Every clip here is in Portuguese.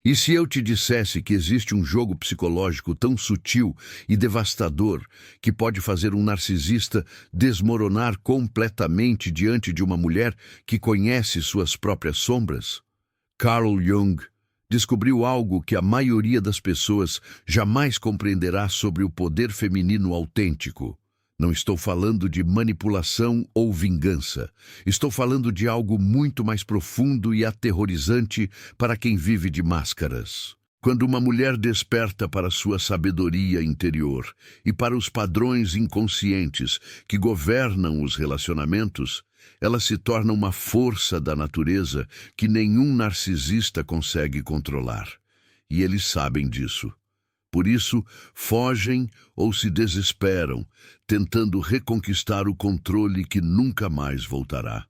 E se eu te dissesse que existe um jogo psicológico tão sutil e devastador que pode fazer um narcisista desmoronar completamente diante de uma mulher que conhece suas próprias sombras? Carl Jung descobriu algo que a maioria das pessoas jamais compreenderá sobre o poder feminino autêntico. Não estou falando de manipulação ou vingança. Estou falando de algo muito mais profundo e aterrorizante para quem vive de máscaras. Quando uma mulher desperta para sua sabedoria interior e para os padrões inconscientes que governam os relacionamentos, ela se torna uma força da natureza que nenhum narcisista consegue controlar. E eles sabem disso. Por isso, fogem ou se desesperam, tentando reconquistar o controle que nunca mais voltará.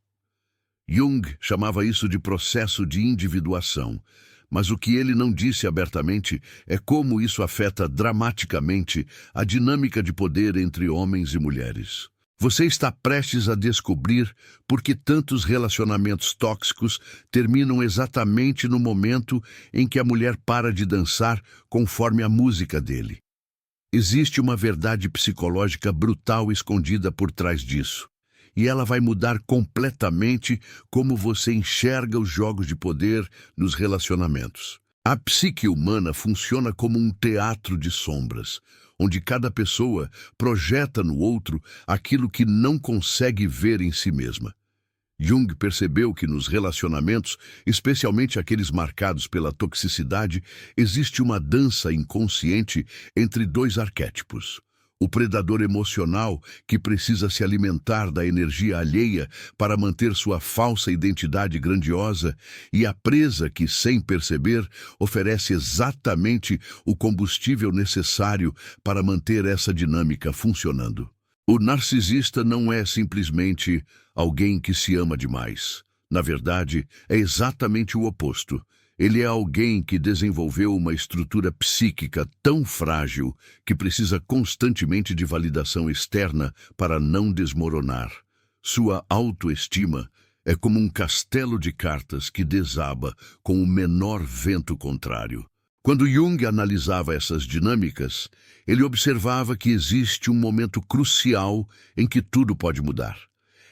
Jung chamava isso de processo de individuação, mas o que ele não disse abertamente é como isso afeta dramaticamente a dinâmica de poder entre homens e mulheres. Você está prestes a descobrir por que tantos relacionamentos tóxicos terminam exatamente no momento em que a mulher para de dançar conforme a música dele. Existe uma verdade psicológica brutal escondida por trás disso, e ela vai mudar completamente como você enxerga os jogos de poder nos relacionamentos. A psique humana funciona como um teatro de sombras, onde cada pessoa projeta no outro aquilo que não consegue ver em si mesma. Jung percebeu que nos relacionamentos, especialmente aqueles marcados pela toxicidade, existe uma dança inconsciente entre dois arquétipos. O predador emocional, que precisa se alimentar da energia alheia para manter sua falsa identidade grandiosa, e a presa que, sem perceber, oferece exatamente o combustível necessário para manter essa dinâmica funcionando. O narcisista não é simplesmente alguém que se ama demais. Na verdade, é exatamente o oposto. Ele é alguém que desenvolveu uma estrutura psíquica tão frágil que precisa constantemente de validação externa para não desmoronar. Sua autoestima é como um castelo de cartas que desaba com o menor vento contrário. Quando Jung analisava essas dinâmicas, ele observava que existe um momento crucial em que tudo pode mudar.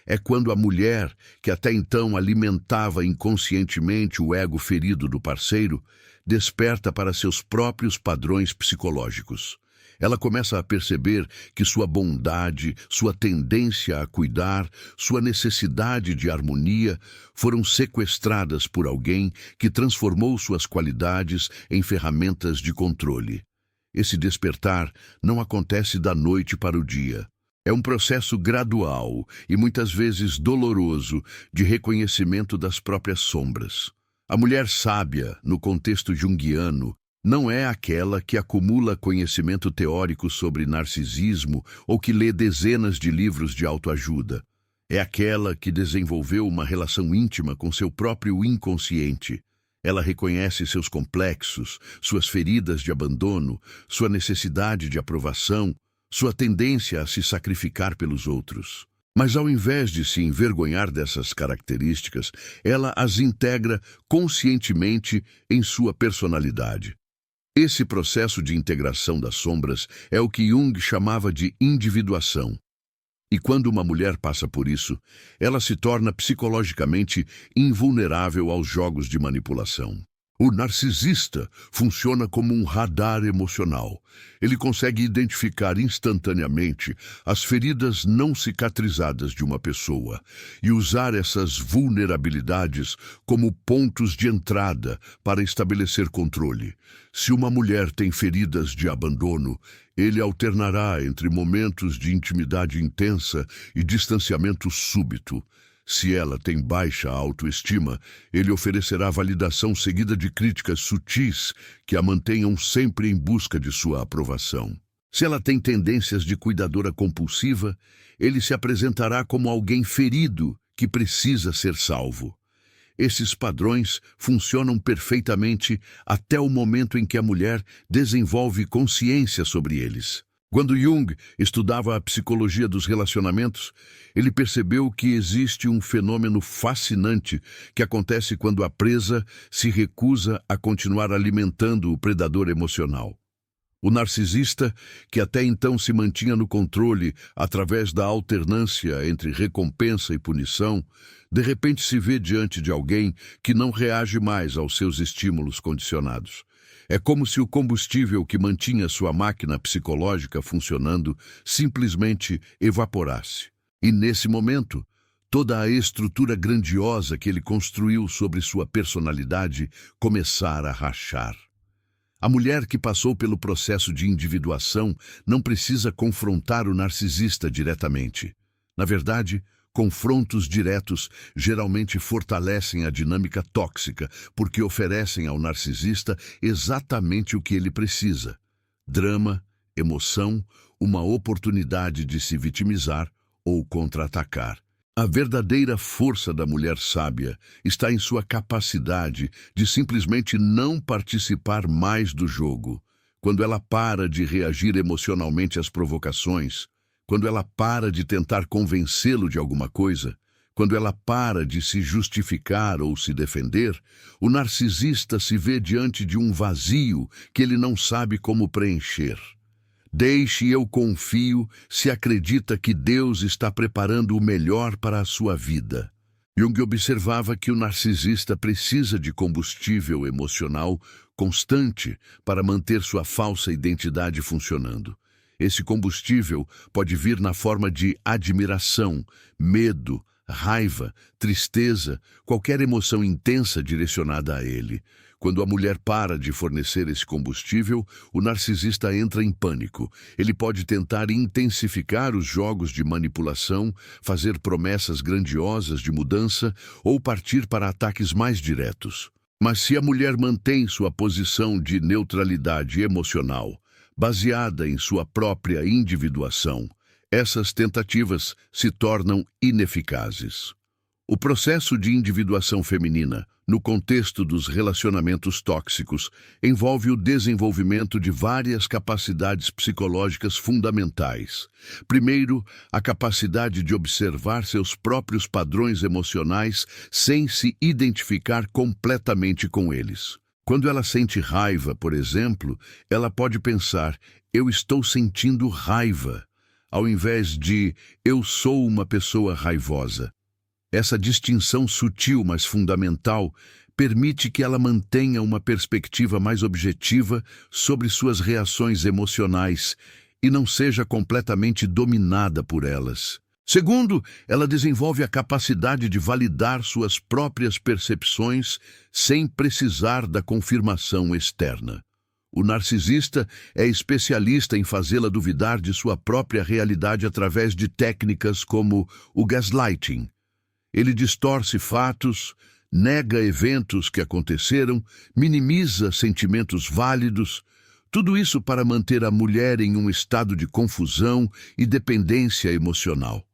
É quando a mulher, que até então alimentava inconscientemente o ego ferido do parceiro, desperta para seus próprios padrões psicológicos. Ela começa a perceber que sua bondade, sua tendência a cuidar, sua necessidade de harmonia foram sequestradas por alguém que transformou suas qualidades em ferramentas de controle. Esse despertar não acontece da noite para o dia. É um processo gradual e muitas vezes doloroso de reconhecimento das próprias sombras. A mulher sábia, no contexto junguiano, não é aquela que acumula conhecimento teórico sobre narcisismo ou que lê dezenas de livros de autoajuda. É aquela que desenvolveu uma relação íntima com seu próprio inconsciente. Ela reconhece seus complexos, suas feridas de abandono, sua necessidade de aprovação, sua tendência a se sacrificar pelos outros. Mas ao invés de se envergonhar dessas características, ela as integra conscientemente em sua personalidade. Esse processo de integração das sombras é o que Jung chamava de individuação. E quando uma mulher passa por isso, ela se torna psicologicamente invulnerável aos jogos de manipulação. O narcisista funciona como um radar emocional. Ele consegue identificar instantaneamente as feridas não cicatrizadas de uma pessoa e usar essas vulnerabilidades como pontos de entrada para estabelecer controle. Se uma mulher tem feridas de abandono, ele alternará entre momentos de intimidade intensa e distanciamento súbito. Se ela tem baixa autoestima, ele oferecerá validação seguida de críticas sutis que a mantenham sempre em busca de sua aprovação. Se ela tem tendências de cuidadora compulsiva, ele se apresentará como alguém ferido que precisa ser salvo. Esses padrões funcionam perfeitamente até o momento em que a mulher desenvolve consciência sobre eles. Quando Jung estudava a psicologia dos relacionamentos, ele percebeu que existe um fenômeno fascinante que acontece quando a presa se recusa a continuar alimentando o predador emocional. O narcisista, que até então se mantinha no controle através da alternância entre recompensa e punição, de repente se vê diante de alguém que não reage mais aos seus estímulos condicionados. É como se o combustível que mantinha sua máquina psicológica funcionando simplesmente evaporasse. E nesse momento, toda a estrutura grandiosa que ele construiu sobre sua personalidade começara a rachar. A mulher que passou pelo processo de individuação não precisa confrontar o narcisista diretamente. Na verdade, confrontos diretos geralmente fortalecem a dinâmica tóxica, porque oferecem ao narcisista exatamente o que ele precisa: drama, emoção, uma oportunidade de se vitimizar ou contra-atacar. A verdadeira força da mulher sábia está em sua capacidade de simplesmente não participar mais do jogo. Quando ela para de reagir emocionalmente às provocações, quando ela para de tentar convencê-lo de alguma coisa, quando ela para de se justificar ou se defender, o narcisista se vê diante de um vazio que ele não sabe como preencher. Deixe eu confio se acredita que Deus está preparando o melhor para a sua vida. Jung observava que o narcisista precisa de combustível emocional constante para manter sua falsa identidade funcionando. Esse combustível pode vir na forma de admiração, medo, raiva, tristeza, qualquer emoção intensa direcionada a ele. Quando a mulher para de fornecer esse combustível, o narcisista entra em pânico. Ele pode tentar intensificar os jogos de manipulação, fazer promessas grandiosas de mudança ou partir para ataques mais diretos. Mas se a mulher mantém sua posição de neutralidade emocional, baseada em sua própria individuação, essas tentativas se tornam ineficazes. O processo de individuação feminina, no contexto dos relacionamentos tóxicos, envolve o desenvolvimento de várias capacidades psicológicas fundamentais. Primeiro, a capacidade de observar seus próprios padrões emocionais sem se identificar completamente com eles. Quando ela sente raiva, por exemplo, ela pode pensar: eu estou sentindo raiva, ao invés de eu sou uma pessoa raivosa. Essa distinção sutil, mas fundamental, permite que ela mantenha uma perspectiva mais objetiva sobre suas reações emocionais e não seja completamente dominada por elas. Segundo, ela desenvolve a capacidade de validar suas próprias percepções sem precisar da confirmação externa. O narcisista é especialista em fazê-la duvidar de sua própria realidade através de técnicas como o gaslighting. Ele distorce fatos, nega eventos que aconteceram, minimiza sentimentos válidos, tudo isso para manter a mulher em um estado de confusão e dependência emocional.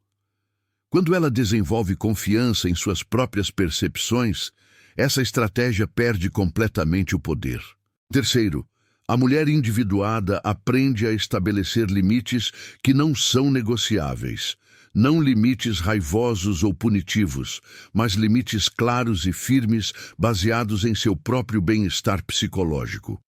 Quando ela desenvolve confiança em suas próprias percepções, essa estratégia perde completamente o poder. Terceiro, a mulher individuada aprende a estabelecer limites que não são negociáveis. Não limites raivosos ou punitivos, mas limites claros e firmes baseados em seu próprio bem-estar psicológico.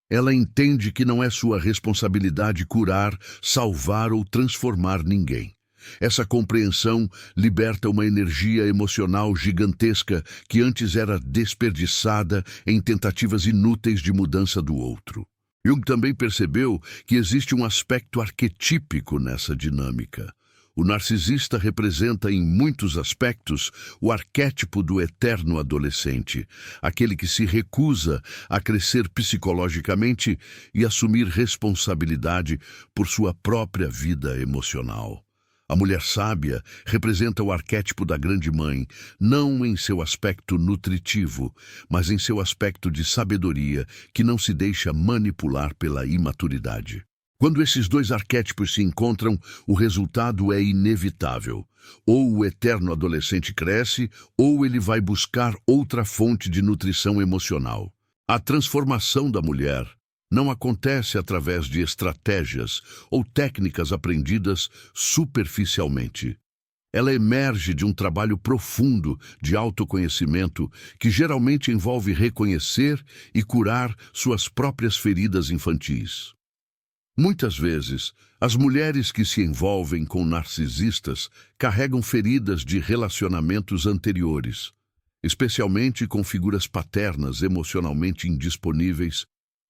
Ela entende que não é sua responsabilidade curar, salvar ou transformar ninguém. Essa compreensão liberta uma energia emocional gigantesca que antes era desperdiçada em tentativas inúteis de mudança do outro. Jung também percebeu que existe um aspecto arquetípico nessa dinâmica. O narcisista representa, em muitos aspectos, o arquétipo do eterno adolescente, aquele que se recusa a crescer psicologicamente e assumir responsabilidade por sua própria vida emocional. A mulher sábia representa o arquétipo da grande mãe, não em seu aspecto nutritivo, mas em seu aspecto de sabedoria que não se deixa manipular pela imaturidade. Quando esses dois arquétipos se encontram, o resultado é inevitável. Ou o eterno adolescente cresce, ou ele vai buscar outra fonte de nutrição emocional. A transformação da mulher não acontece através de estratégias ou técnicas aprendidas superficialmente. Ela emerge de um trabalho profundo de autoconhecimento que geralmente envolve reconhecer e curar suas próprias feridas infantis. Muitas vezes, as mulheres que se envolvem com narcisistas carregam feridas de relacionamentos anteriores, especialmente com figuras paternas emocionalmente indisponíveis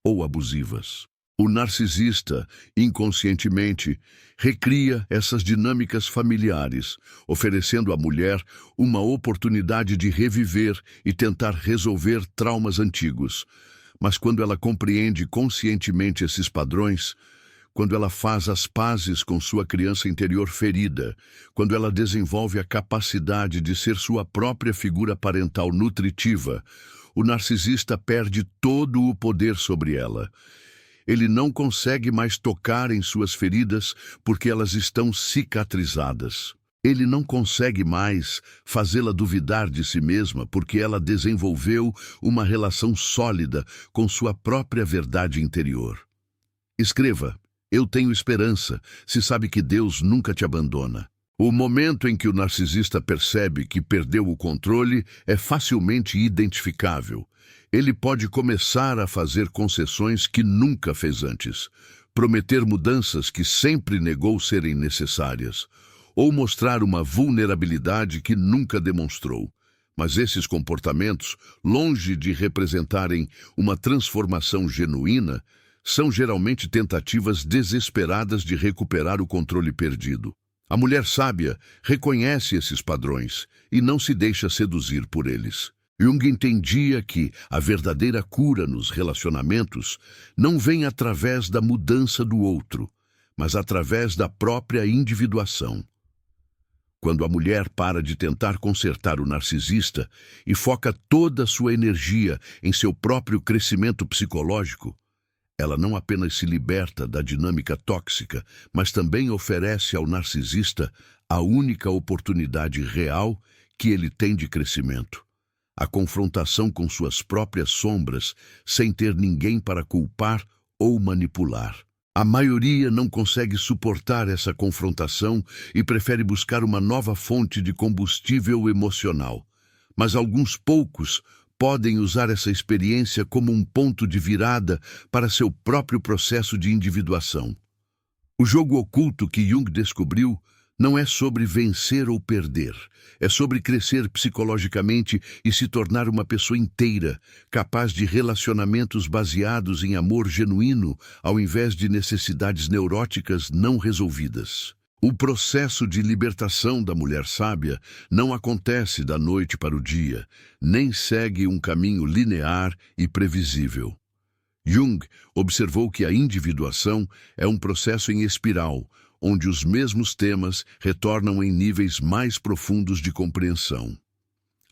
ou abusivas. O narcisista, inconscientemente, recria essas dinâmicas familiares, oferecendo à mulher uma oportunidade de reviver e tentar resolver traumas antigos. Mas quando ela compreende conscientemente esses padrões, quando ela faz as pazes com sua criança interior ferida, quando ela desenvolve a capacidade de ser sua própria figura parental nutritiva, o narcisista perde todo o poder sobre ela. Ele não consegue mais tocar em suas feridas porque elas estão cicatrizadas. Ele não consegue mais fazê-la duvidar de si mesma porque ela desenvolveu uma relação sólida com sua própria verdade interior. Escreva: eu tenho esperança, se sabe que Deus nunca te abandona. O momento em que o narcisista percebe que perdeu o controle é facilmente identificável. Ele pode começar a fazer concessões que nunca fez antes, prometer mudanças que sempre negou serem necessárias, ou mostrar uma vulnerabilidade que nunca demonstrou. Mas esses comportamentos, longe de representarem uma transformação genuína, são geralmente tentativas desesperadas de recuperar o controle perdido. A mulher sábia reconhece esses padrões e não se deixa seduzir por eles. Jung entendia que a verdadeira cura nos relacionamentos não vem através da mudança do outro, mas através da própria individuação. Quando a mulher para de tentar consertar o narcisista e foca toda a sua energia em seu próprio crescimento psicológico, ela não apenas se liberta da dinâmica tóxica, mas também oferece ao narcisista a única oportunidade real que ele tem de crescimento. A confrontação com suas próprias sombras, sem ter ninguém para culpar ou manipular. A maioria não consegue suportar essa confrontação e prefere buscar uma nova fonte de combustível emocional. Mas alguns poucos podem usar essa experiência como um ponto de virada para seu próprio processo de individuação. O jogo oculto que Jung descobriu não é sobre vencer ou perder, é sobre crescer psicologicamente e se tornar uma pessoa inteira, capaz de relacionamentos baseados em amor genuíno, ao invés de necessidades neuróticas não resolvidas. O processo de libertação da mulher sábia não acontece da noite para o dia, nem segue um caminho linear e previsível. Jung observou que a individuação é um processo em espiral, onde os mesmos temas retornam em níveis mais profundos de compreensão.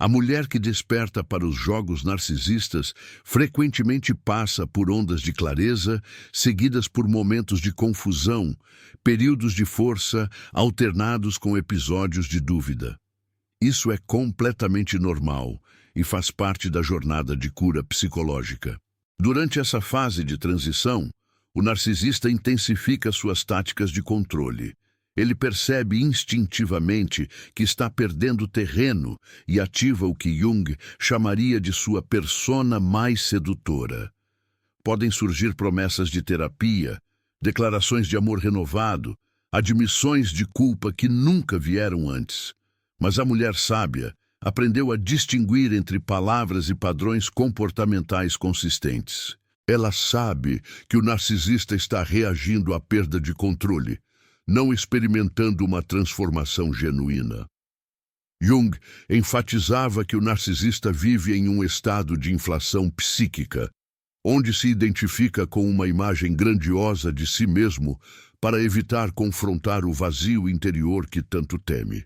A mulher que desperta para os jogos narcisistas frequentemente passa por ondas de clareza, seguidas por momentos de confusão, períodos de força alternados com episódios de dúvida. Isso é completamente normal e faz parte da jornada de cura psicológica. Durante essa fase de transição, o narcisista intensifica suas táticas de controle. Ele percebe instintivamente que está perdendo terreno e ativa o que Jung chamaria de sua persona mais sedutora. Podem surgir promessas de terapia, declarações de amor renovado, admissões de culpa que nunca vieram antes. Mas a mulher sábia aprendeu a distinguir entre palavras e padrões comportamentais consistentes. Ela sabe que o narcisista está reagindo à perda de controle, não experimentando uma transformação genuína. Jung enfatizava que o narcisista vive em um estado de inflação psíquica, onde se identifica com uma imagem grandiosa de si mesmo para evitar confrontar o vazio interior que tanto teme.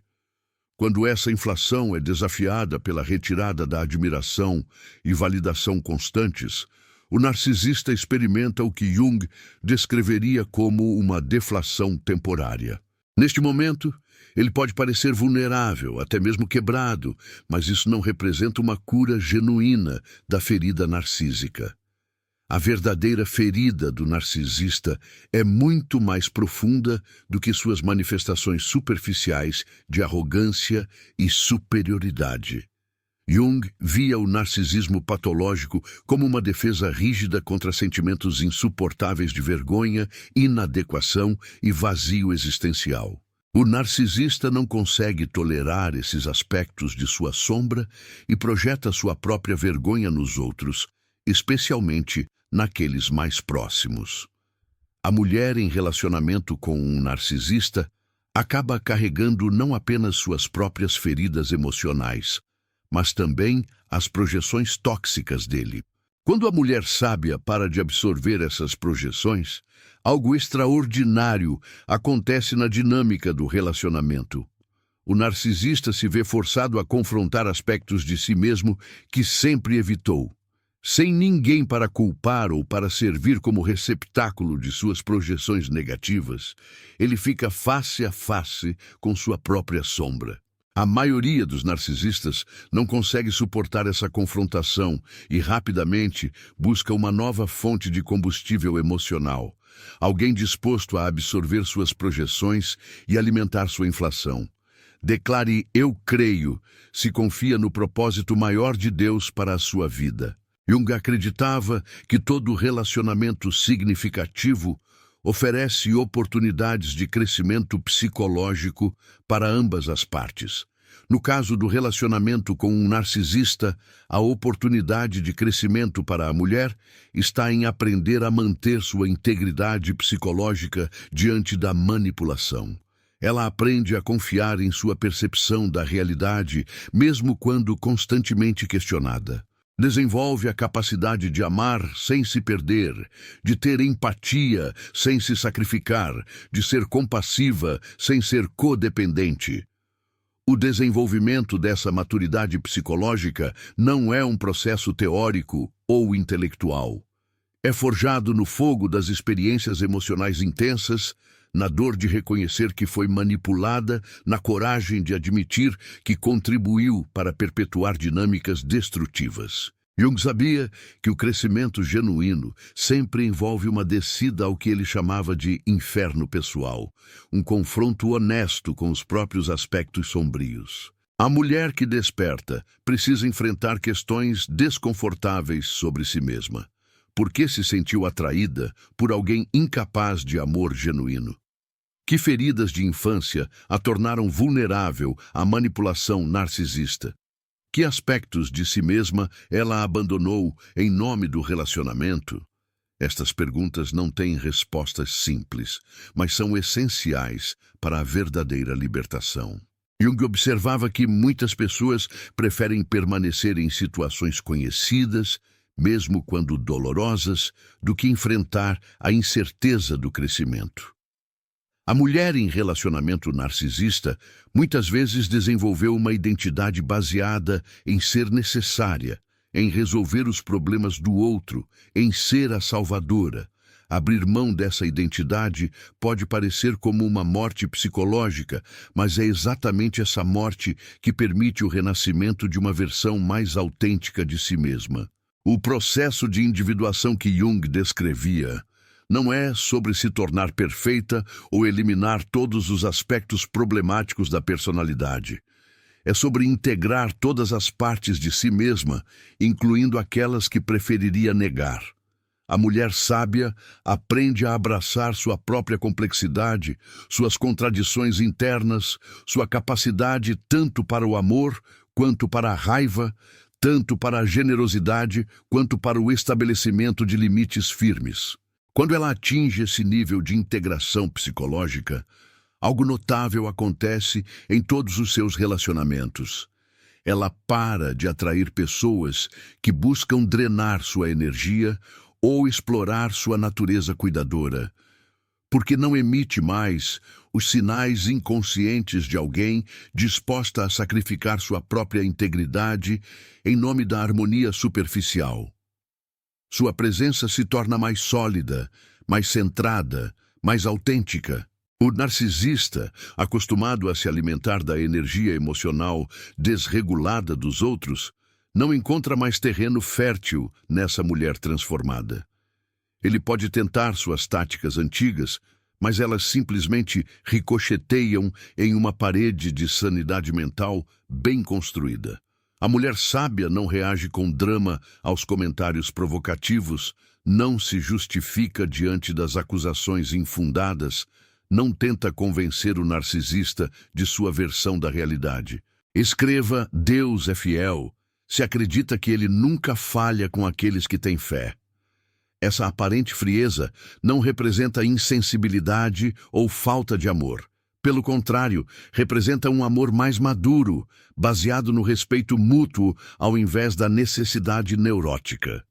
Quando essa inflação é desafiada pela retirada da admiração e validação constantes, o narcisista experimenta o que Jung descreveria como uma deflação temporária. Neste momento, ele pode parecer vulnerável, até mesmo quebrado, mas isso não representa uma cura genuína da ferida narcísica. A verdadeira ferida do narcisista é muito mais profunda do que suas manifestações superficiais de arrogância e superioridade. Jung via o narcisismo patológico como uma defesa rígida contra sentimentos insuportáveis de vergonha, inadequação e vazio existencial. O narcisista não consegue tolerar esses aspectos de sua sombra e projeta sua própria vergonha nos outros, especialmente naqueles mais próximos. A mulher em relacionamento com um narcisista acaba carregando não apenas suas próprias feridas emocionais, mas também as projeções tóxicas dele. Quando a mulher sábia para de absorver essas projeções, algo extraordinário acontece na dinâmica do relacionamento. O narcisista se vê forçado a confrontar aspectos de si mesmo que sempre evitou. Sem ninguém para culpar ou para servir como receptáculo de suas projeções negativas, ele fica face a face com sua própria sombra. A maioria dos narcisistas não consegue suportar essa confrontação e rapidamente busca uma nova fonte de combustível emocional, alguém disposto a absorver suas projeções e alimentar sua inflação. Declare "eu creio" se confia no propósito maior de Deus para a sua vida. Jung acreditava que todo relacionamento significativo oferece oportunidades de crescimento psicológico para ambas as partes. No caso do relacionamento com um narcisista, a oportunidade de crescimento para a mulher está em aprender a manter sua integridade psicológica diante da manipulação. Ela aprende a confiar em sua percepção da realidade, mesmo quando constantemente questionada. Desenvolve a capacidade de amar sem se perder, de ter empatia sem se sacrificar, de ser compassiva sem ser codependente. O desenvolvimento dessa maturidade psicológica não é um processo teórico ou intelectual. É forjado no fogo das experiências emocionais intensas, na dor de reconhecer que foi manipulada, na coragem de admitir que contribuiu para perpetuar dinâmicas destrutivas. Jung sabia que o crescimento genuíno sempre envolve uma descida ao que ele chamava de inferno pessoal, um confronto honesto com os próprios aspectos sombrios. A mulher que desperta precisa enfrentar questões desconfortáveis sobre si mesma. Por que se sentiu atraída por alguém incapaz de amor genuíno? Que feridas de infância a tornaram vulnerável à manipulação narcisista? Que aspectos de si mesma ela abandonou em nome do relacionamento? Estas perguntas não têm respostas simples, mas são essenciais para a verdadeira libertação. Jung observava que muitas pessoas preferem permanecer em situações conhecidas, mesmo quando dolorosas, do que enfrentar a incerteza do crescimento. A mulher em relacionamento narcisista muitas vezes desenvolveu uma identidade baseada em ser necessária, em resolver os problemas do outro, em ser a salvadora. Abrir mão dessa identidade pode parecer como uma morte psicológica, mas é exatamente essa morte que permite o renascimento de uma versão mais autêntica de si mesma. O processo de individuação que Jung descrevia não é sobre se tornar perfeita ou eliminar todos os aspectos problemáticos da personalidade. É sobre integrar todas as partes de si mesma, incluindo aquelas que preferiria negar. A mulher sábia aprende a abraçar sua própria complexidade, suas contradições internas, sua capacidade tanto para o amor quanto para a raiva, tanto para a generosidade quanto para o estabelecimento de limites firmes. Quando ela atinge esse nível de integração psicológica, algo notável acontece em todos os seus relacionamentos. Ela para de atrair pessoas que buscam drenar sua energia ou explorar sua natureza cuidadora, porque não emite mais os sinais inconscientes de alguém disposta a sacrificar sua própria integridade em nome da harmonia superficial. Sua presença se torna mais sólida, mais centrada, mais autêntica. O narcisista, acostumado a se alimentar da energia emocional desregulada dos outros, não encontra mais terreno fértil nessa mulher transformada. Ele pode tentar suas táticas antigas, mas elas simplesmente ricocheteiam em uma parede de sanidade mental bem construída. A mulher sábia não reage com drama aos comentários provocativos, não se justifica diante das acusações infundadas, não tenta convencer o narcisista de sua versão da realidade. Escreva "Deus é fiel" se acredita que ele nunca falha com aqueles que têm fé. Essa aparente frieza não representa insensibilidade ou falta de amor. Pelo contrário, representa um amor mais maduro, baseado no respeito mútuo ao invés da necessidade neurótica.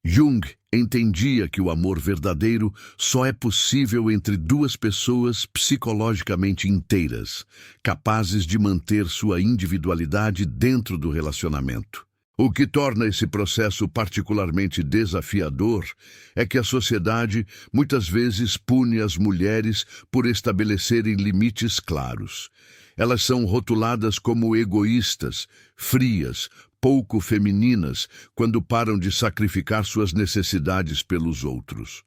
Jung entendia que o amor verdadeiro só é possível entre duas pessoas psicologicamente inteiras, capazes de manter sua individualidade dentro do relacionamento. O que torna esse processo particularmente desafiador é que a sociedade muitas vezes pune as mulheres por estabelecerem limites claros. Elas são rotuladas como egoístas, frias, pouco femininas, quando param de sacrificar suas necessidades pelos outros.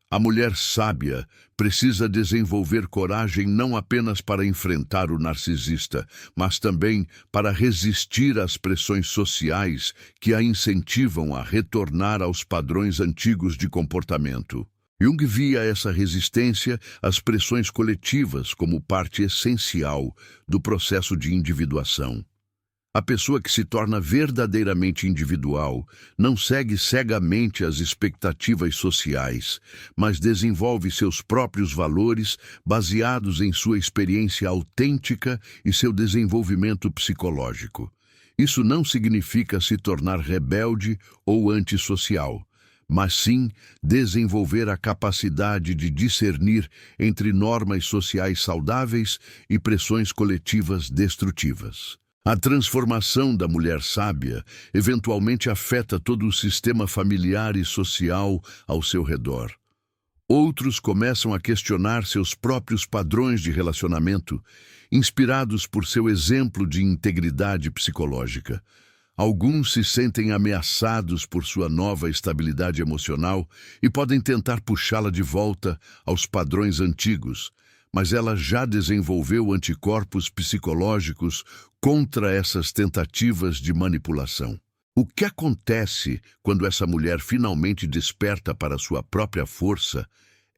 A mulher sábia precisa desenvolver coragem não apenas para enfrentar o narcisista, mas também para resistir às pressões sociais que a incentivam a retornar aos padrões antigos de comportamento. Jung via essa resistência às pressões coletivas como parte essencial do processo de individuação. A pessoa que se torna verdadeiramente individual não segue cegamente as expectativas sociais, mas desenvolve seus próprios valores baseados em sua experiência autêntica e seu desenvolvimento psicológico. Isso não significa se tornar rebelde ou antissocial, mas sim desenvolver a capacidade de discernir entre normas sociais saudáveis e pressões coletivas destrutivas. A transformação da mulher sábia eventualmente afeta todo o sistema familiar e social ao seu redor. Outros começam a questionar seus próprios padrões de relacionamento, inspirados por seu exemplo de integridade psicológica. Alguns se sentem ameaçados por sua nova estabilidade emocional e podem tentar puxá-la de volta aos padrões antigos, mas ela já desenvolveu anticorpos psicológicos contra essas tentativas de manipulação. O que acontece quando essa mulher finalmente desperta para sua própria força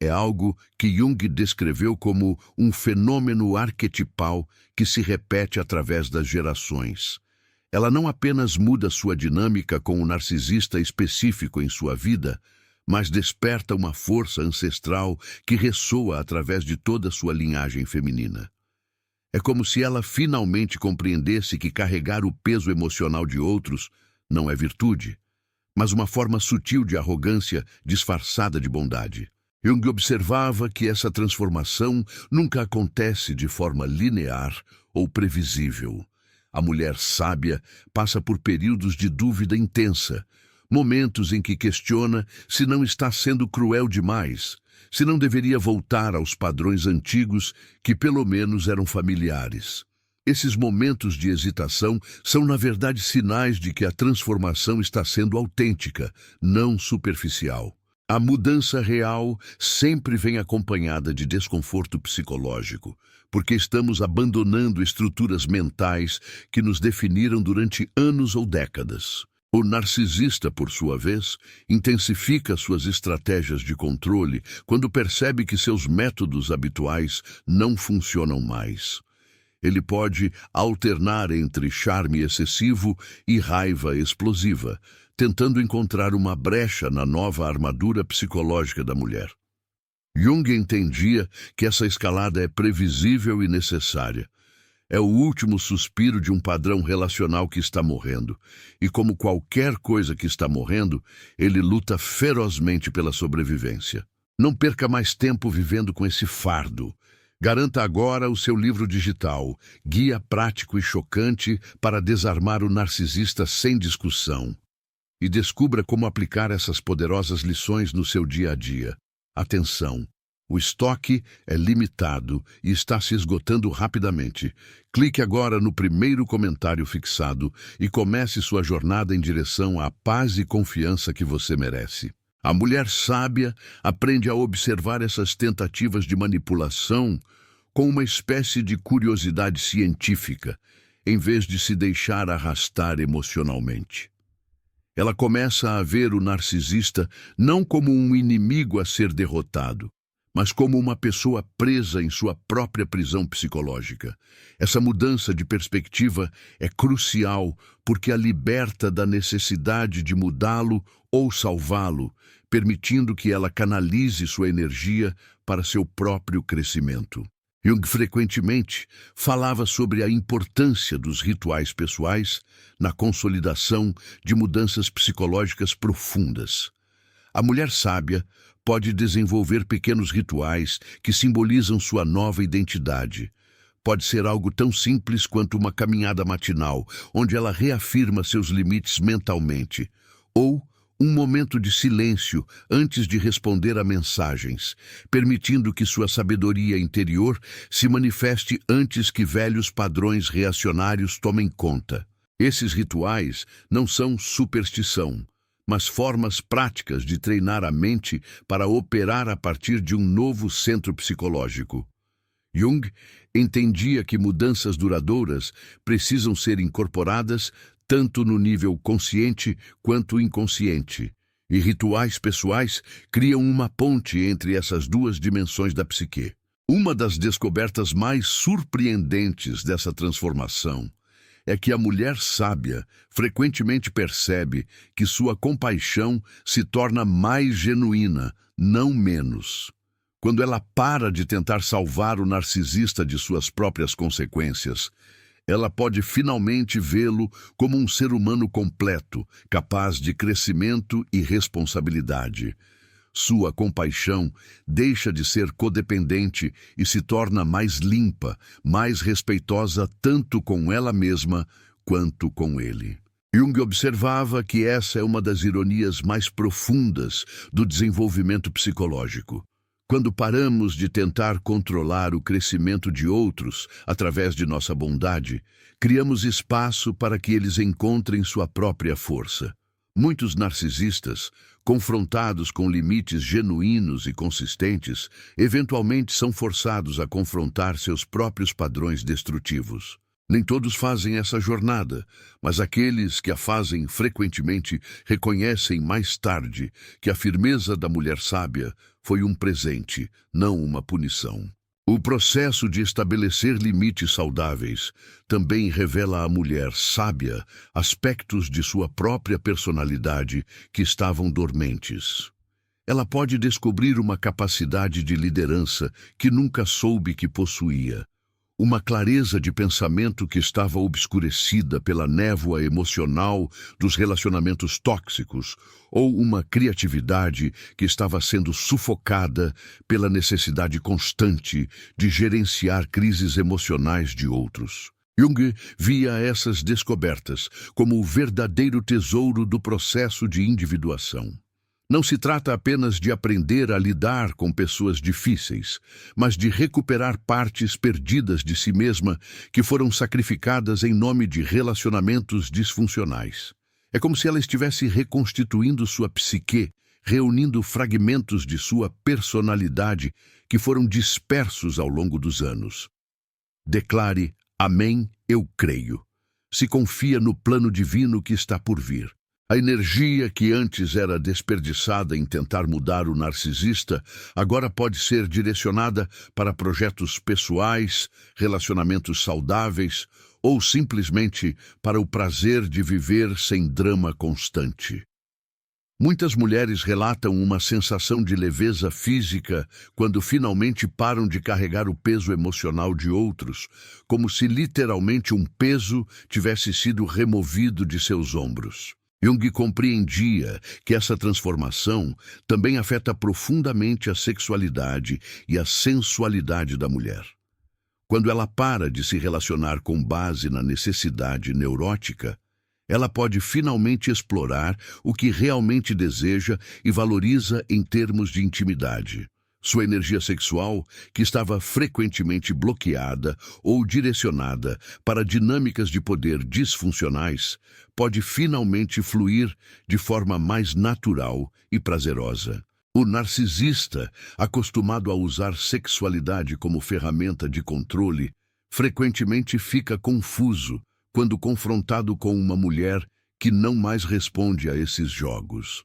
é algo que Jung descreveu como um fenômeno arquetipal que se repete através das gerações. Ela não apenas muda sua dinâmica com um narcisista específico em sua vida, mas desperta uma força ancestral que ressoa através de toda sua linhagem feminina. É como se ela finalmente compreendesse que carregar o peso emocional de outros não é virtude, mas uma forma sutil de arrogância disfarçada de bondade. Jung observava que essa transformação nunca acontece de forma linear ou previsível. A mulher sábia passa por períodos de dúvida intensa, momentos em que questiona se não está sendo cruel demais, se não deveria voltar aos padrões antigos que pelo menos eram familiares. Esses momentos de hesitação são, na verdade, sinais de que a transformação está sendo autêntica, não superficial. A mudança real sempre vem acompanhada de desconforto psicológico, porque estamos abandonando estruturas mentais que nos definiram durante anos ou décadas. O narcisista, por sua vez, intensifica suas estratégias de controle quando percebe que seus métodos habituais não funcionam mais. Ele pode alternar entre charme excessivo e raiva explosiva, tentando encontrar uma brecha na nova armadura psicológica da mulher. Jung entendia que essa escalada é previsível e necessária. É o último suspiro de um padrão relacional que está morrendo. E como qualquer coisa que está morrendo, ele luta ferozmente pela sobrevivência. Não perca mais tempo vivendo com esse fardo. Garanta agora o seu livro digital, Guia Prático e Chocante para Desarmar o Narcisista Sem Discussão. E descubra como aplicar essas poderosas lições no seu dia a dia. Atenção! O estoque é limitado e está se esgotando rapidamente. Clique agora no primeiro comentário fixado e comece sua jornada em direção à paz e confiança que você merece. A mulher sábia aprende a observar essas tentativas de manipulação com uma espécie de curiosidade científica, em vez de se deixar arrastar emocionalmente. Ela começa a ver o narcisista não como um inimigo a ser derrotado, mas como uma pessoa presa em sua própria prisão psicológica. Essa mudança de perspectiva é crucial porque a liberta da necessidade de mudá-lo ou salvá-lo, permitindo que ela canalize sua energia para seu próprio crescimento. Jung frequentemente falava sobre a importância dos rituais pessoais na consolidação de mudanças psicológicas profundas. A mulher sábia pode desenvolver pequenos rituais que simbolizam sua nova identidade. Pode ser algo tão simples quanto uma caminhada matinal, onde ela reafirma seus limites mentalmente, ou um momento de silêncio antes de responder a mensagens, permitindo que sua sabedoria interior se manifeste antes que velhos padrões reacionários tomem conta. Esses rituais não são superstição, mas formas práticas de treinar a mente para operar a partir de um novo centro psicológico. Jung entendia que mudanças duradouras precisam ser incorporadas tanto no nível consciente quanto inconsciente, e rituais pessoais criam uma ponte entre essas duas dimensões da psique. Uma das descobertas mais surpreendentes dessa transformação é que a mulher sábia frequentemente percebe que sua compaixão se torna mais genuína, não menos. Quando ela para de tentar salvar o narcisista de suas próprias consequências, ela pode finalmente vê-lo como um ser humano completo, capaz de crescimento e responsabilidade. Sua compaixão deixa de ser codependente e se torna mais limpa, mais respeitosa tanto com ela mesma quanto com ele. Jung observava que essa é uma das ironias mais profundas do desenvolvimento psicológico. Quando paramos de tentar controlar o crescimento de outros através de nossa bondade, criamos espaço para que eles encontrem sua própria força. Muitos narcisistas, confrontados com limites genuínos e consistentes, eventualmente são forçados a confrontar seus próprios padrões destrutivos. Nem todos fazem essa jornada, mas aqueles que a fazem frequentemente reconhecem mais tarde que a firmeza da mulher sábia foi um presente, não uma punição. O processo de estabelecer limites saudáveis também revela à mulher sábia aspectos de sua própria personalidade que estavam dormentes. Ela pode descobrir uma capacidade de liderança que nunca soube que possuía, uma clareza de pensamento que estava obscurecida pela névoa emocional dos relacionamentos tóxicos, ou uma criatividade que estava sendo sufocada pela necessidade constante de gerenciar crises emocionais de outros. Jung via essas descobertas como o verdadeiro tesouro do processo de individuação. Não se trata apenas de aprender a lidar com pessoas difíceis, mas de recuperar partes perdidas de si mesma que foram sacrificadas em nome de relacionamentos disfuncionais. É como se ela estivesse reconstituindo sua psique, reunindo fragmentos de sua personalidade que foram dispersos ao longo dos anos. Declare: Amém, eu creio. Se confia no plano divino que está por vir. A energia que antes era desperdiçada em tentar mudar o narcisista, agora pode ser direcionada para projetos pessoais, relacionamentos saudáveis ou simplesmente para o prazer de viver sem drama constante. Muitas mulheres relatam uma sensação de leveza física quando finalmente param de carregar o peso emocional de outros, como se literalmente um peso tivesse sido removido de seus ombros. Jung compreendia que essa transformação também afeta profundamente a sexualidade e a sensualidade da mulher. Quando ela para de se relacionar com base na necessidade neurótica, ela pode finalmente explorar o que realmente deseja e valoriza em termos de intimidade, Sua energia sexual, que estava frequentemente bloqueada ou direcionada para dinâmicas de poder disfuncionais, pode finalmente fluir de forma mais natural e prazerosa. O narcisista, acostumado a usar sexualidade como ferramenta de controle, frequentemente fica confuso quando confrontado com uma mulher que não mais responde a esses jogos.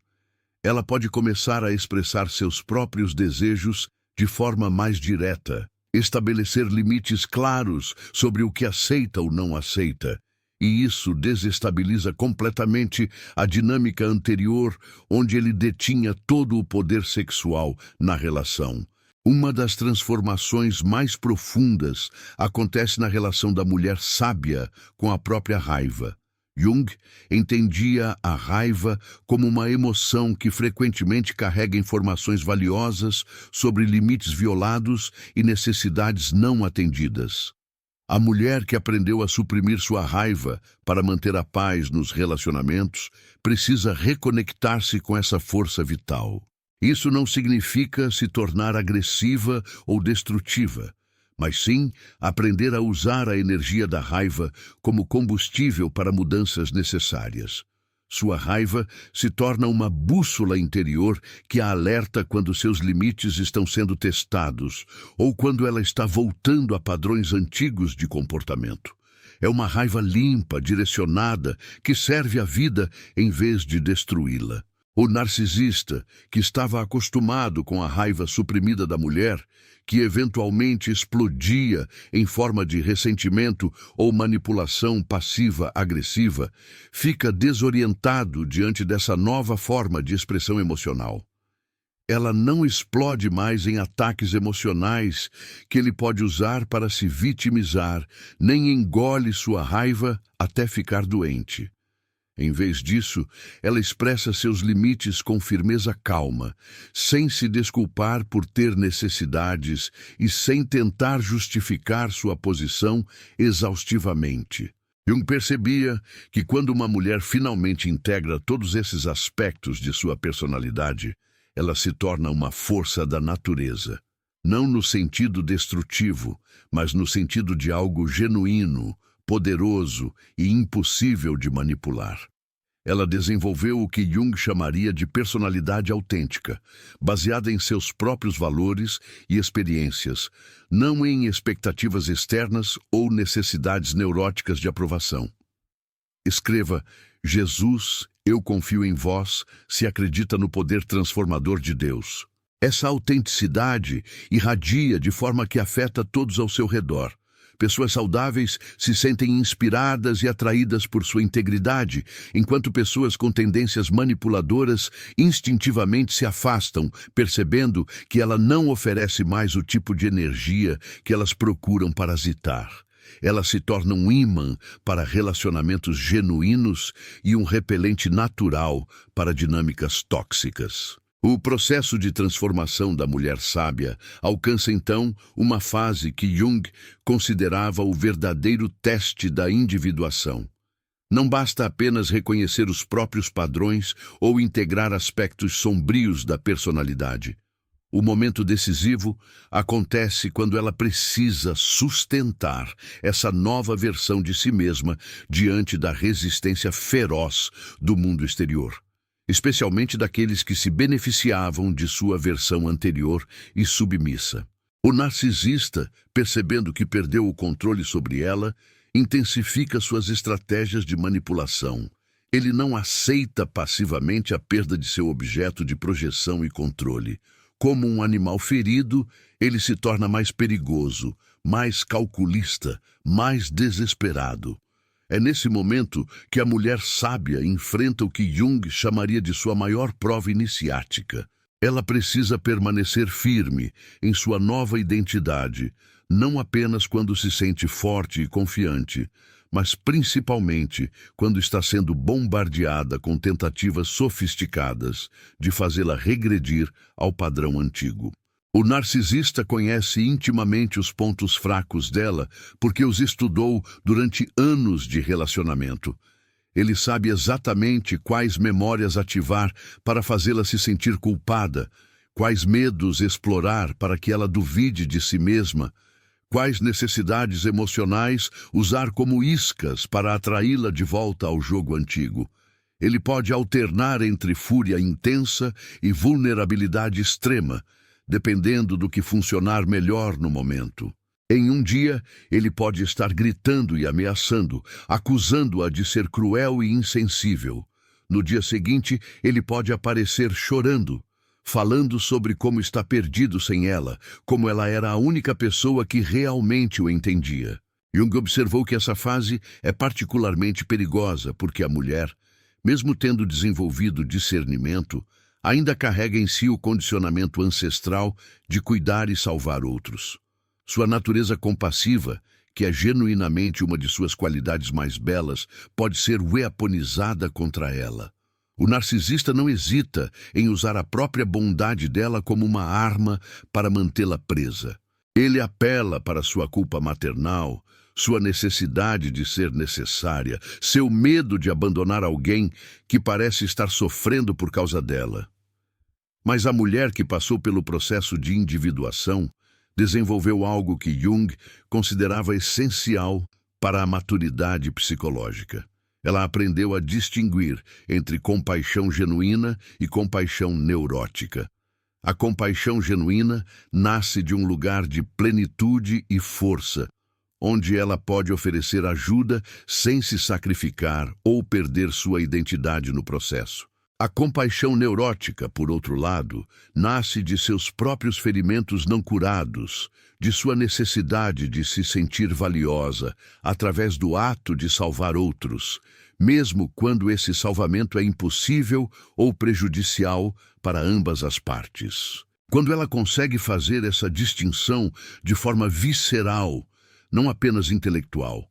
Ela pode começar a expressar seus próprios desejos de forma mais direta, estabelecer limites claros sobre o que aceita ou não aceita, e isso desestabiliza completamente a dinâmica anterior, onde ele detinha todo o poder sexual na relação. Uma das transformações mais profundas acontece na relação da mulher sábia com a própria raiva. Jung entendia a raiva como uma emoção que frequentemente carrega informações valiosas sobre limites violados e necessidades não atendidas. A mulher que aprendeu a suprimir sua raiva para manter a paz nos relacionamentos precisa reconectar-se com essa força vital. Isso não significa se tornar agressiva ou destrutiva, mas sim aprender a usar a energia da raiva como combustível para mudanças necessárias. Sua raiva se torna uma bússola interior que a alerta quando seus limites estão sendo testados ou quando ela está voltando a padrões antigos de comportamento. É uma raiva limpa, direcionada, que serve à vida em vez de destruí-la. O narcisista, que estava acostumado com a raiva suprimida da mulher, que eventualmente explodia em forma de ressentimento ou manipulação passiva-agressiva, fica desorientado diante dessa nova forma de expressão emocional. Ela não explode mais em ataques emocionais que ele pode usar para se vitimizar, nem engole sua raiva até ficar doente. Em vez disso, ela expressa seus limites com firmeza calma, sem se desculpar por ter necessidades e sem tentar justificar sua posição exaustivamente. Jung percebia que quando uma mulher finalmente integra todos esses aspectos de sua personalidade, ela se torna uma força da natureza. Não no sentido destrutivo, mas no sentido de algo genuíno, poderoso e impossível de manipular. Ela desenvolveu o que Jung chamaria de personalidade autêntica, baseada em seus próprios valores e experiências, não em expectativas externas ou necessidades neuróticas de aprovação. Escreva: Jesus, eu confio em vós, se acredita no poder transformador de Deus. Essa autenticidade irradia de forma que afeta todos ao seu redor. Pessoas saudáveis se sentem inspiradas e atraídas por sua integridade, enquanto pessoas com tendências manipuladoras instintivamente se afastam, percebendo que ela não oferece mais o tipo de energia que elas procuram parasitar. Ela se torna um ímã para relacionamentos genuínos e um repelente natural para dinâmicas tóxicas. O processo de transformação da mulher sábia alcança então uma fase que Jung considerava o verdadeiro teste da individuação. Não basta apenas reconhecer os próprios padrões ou integrar aspectos sombrios da personalidade. O momento decisivo acontece quando ela precisa sustentar essa nova versão de si mesma diante da resistência feroz do mundo exterior, especialmente daqueles que se beneficiavam de sua versão anterior e submissa. O narcisista, percebendo que perdeu o controle sobre ela, intensifica suas estratégias de manipulação. Ele não aceita passivamente a perda de seu objeto de projeção e controle. Como um animal ferido, ele se torna mais perigoso, mais calculista, mais desesperado. É nesse momento que a mulher sábia enfrenta o que Jung chamaria de sua maior prova iniciática. Ela precisa permanecer firme em sua nova identidade, não apenas quando se sente forte e confiante, mas principalmente quando está sendo bombardeada com tentativas sofisticadas de fazê-la regredir ao padrão antigo. O narcisista conhece intimamente os pontos fracos dela porque os estudou durante anos de relacionamento. Ele sabe exatamente quais memórias ativar para fazê-la se sentir culpada, Quais medos explorar para que ela duvide de si mesma? Quais necessidades emocionais usar como iscas para atraí-la de volta ao jogo antigo? Ele pode alternar entre fúria intensa e vulnerabilidade extrema, dependendo do que funcionar melhor no momento. Em um dia, ele pode estar gritando e ameaçando, acusando-a de ser cruel e insensível. No dia seguinte, ele pode aparecer chorando, falando sobre como está perdido sem ela, como ela era a única pessoa que realmente o entendia. Jung observou que essa fase é particularmente perigosa porque a mulher, mesmo tendo desenvolvido discernimento, ainda carrega em si o condicionamento ancestral de cuidar e salvar outros. Sua natureza compassiva, que é genuinamente uma de suas qualidades mais belas, pode ser weaponizada contra ela. O narcisista não hesita em usar a própria bondade dela como uma arma para mantê-la presa. Ele apela para sua culpa maternal, sua necessidade de ser necessária, seu medo de abandonar alguém que parece estar sofrendo por causa dela. Mas a mulher que passou pelo processo de individuação desenvolveu algo que Jung considerava essencial para a maturidade psicológica. Ela aprendeu a distinguir entre compaixão genuína e compaixão neurótica. A compaixão genuína nasce de um lugar de plenitude e força, onde ela pode oferecer ajuda sem se sacrificar ou perder sua identidade no processo. A compaixão neurótica, por outro lado, nasce de seus próprios ferimentos não curados, de sua necessidade de se sentir valiosa, através do ato de salvar outros, mesmo quando esse salvamento é impossível ou prejudicial para ambas as partes. Quando ela consegue fazer essa distinção de forma visceral, não apenas intelectual,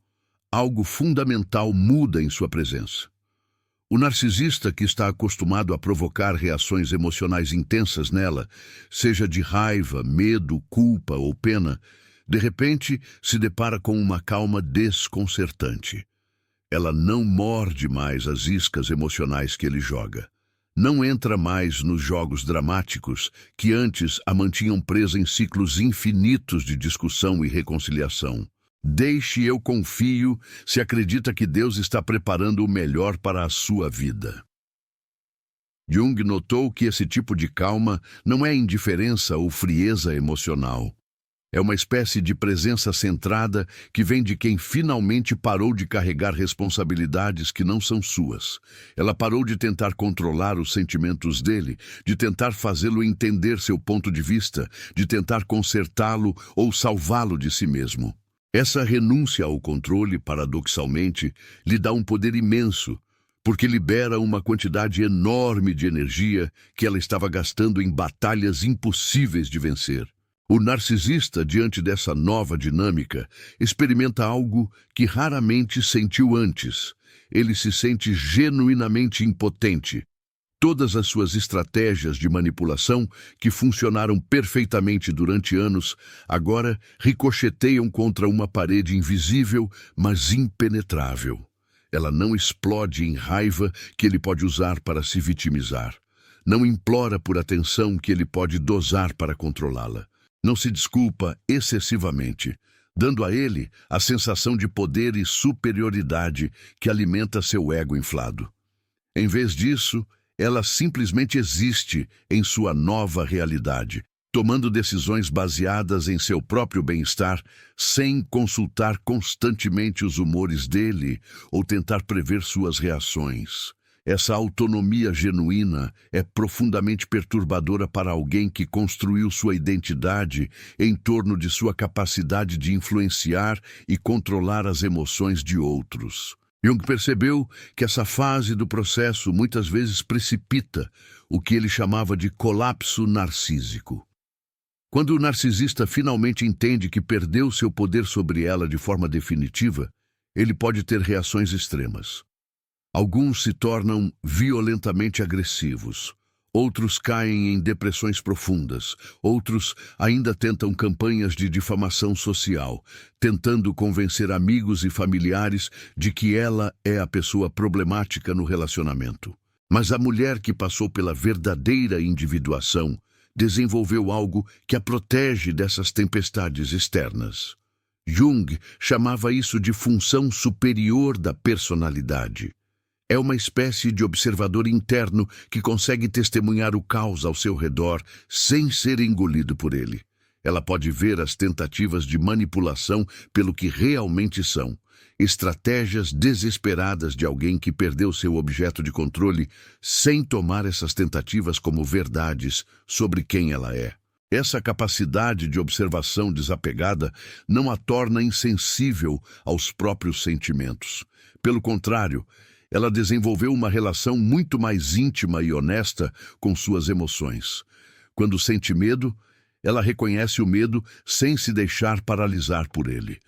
algo fundamental muda em sua presença. O narcisista que está acostumado a provocar reações emocionais intensas nela, seja de raiva, medo, culpa ou pena, de repente se depara com uma calma desconcertante. Ela não morde mais as iscas emocionais que ele joga. Não entra mais nos jogos dramáticos que antes a mantinham presa em ciclos infinitos de discussão e reconciliação. Deixe eu confio se acredita que Deus está preparando o melhor para a sua vida. Jung notou que esse tipo de calma não é indiferença ou frieza emocional. É uma espécie de presença centrada que vem de quem finalmente parou de carregar responsabilidades que não são suas. Ela parou de tentar controlar os sentimentos dele, de tentar fazê-lo entender seu ponto de vista, de tentar consertá-lo ou salvá-lo de si mesmo. Essa renúncia ao controle, paradoxalmente, lhe dá um poder imenso, porque libera uma quantidade enorme de energia que ela estava gastando em batalhas impossíveis de vencer. O narcisista, diante dessa nova dinâmica, experimenta algo que raramente sentiu antes. Ele se sente genuinamente impotente. Todas as suas estratégias de manipulação, que funcionaram perfeitamente durante anos, agora ricocheteiam contra uma parede invisível, mas impenetrável. Ela não explode em raiva que ele pode usar para se vitimizar. Não implora por atenção que ele pode dosar para controlá-la. Não se desculpa excessivamente, dando a ele a sensação de poder e superioridade que alimenta seu ego inflado. Em vez disso, ela simplesmente existe em sua nova realidade, tomando decisões baseadas em seu próprio bem-estar, sem consultar constantemente os humores dele ou tentar prever suas reações. Essa autonomia genuína é profundamente perturbadora para alguém que construiu sua identidade em torno de sua capacidade de influenciar e controlar as emoções de outros. Jung percebeu que essa fase do processo muitas vezes precipita o que ele chamava de colapso narcísico. Quando o narcisista finalmente entende que perdeu seu poder sobre ela de forma definitiva, ele pode ter reações extremas. Alguns se tornam violentamente agressivos, outros caem em depressões profundas, outros ainda tentam campanhas de difamação social, tentando convencer amigos e familiares de que ela é a pessoa problemática no relacionamento. Mas a mulher que passou pela verdadeira individuação desenvolveu algo que a protege dessas tempestades externas. Jung chamava isso de função superior da personalidade. É uma espécie de observador interno que consegue testemunhar o caos ao seu redor sem ser engolido por ele. Ela pode ver as tentativas de manipulação pelo que realmente são, estratégias desesperadas de alguém que perdeu seu objeto de controle, sem tomar essas tentativas como verdades sobre quem ela é. Essa capacidade de observação desapegada não a torna insensível aos próprios sentimentos. Pelo contrário, ela desenvolveu uma relação muito mais íntima e honesta com suas emoções. Quando sente medo, ela reconhece o medo sem se deixar paralisar por ele.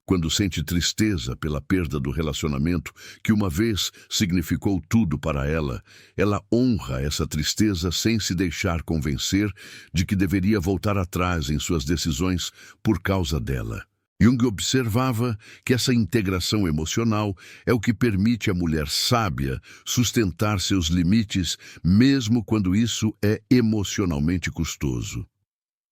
Quando sente tristeza pela perda do relacionamento, que uma vez significou tudo para ela honra essa tristeza sem se deixar convencer de que deveria voltar atrás em suas decisões por causa dela. Jung observava que essa integração emocional é o que permite à mulher sábia sustentar seus limites, mesmo quando isso é emocionalmente custoso.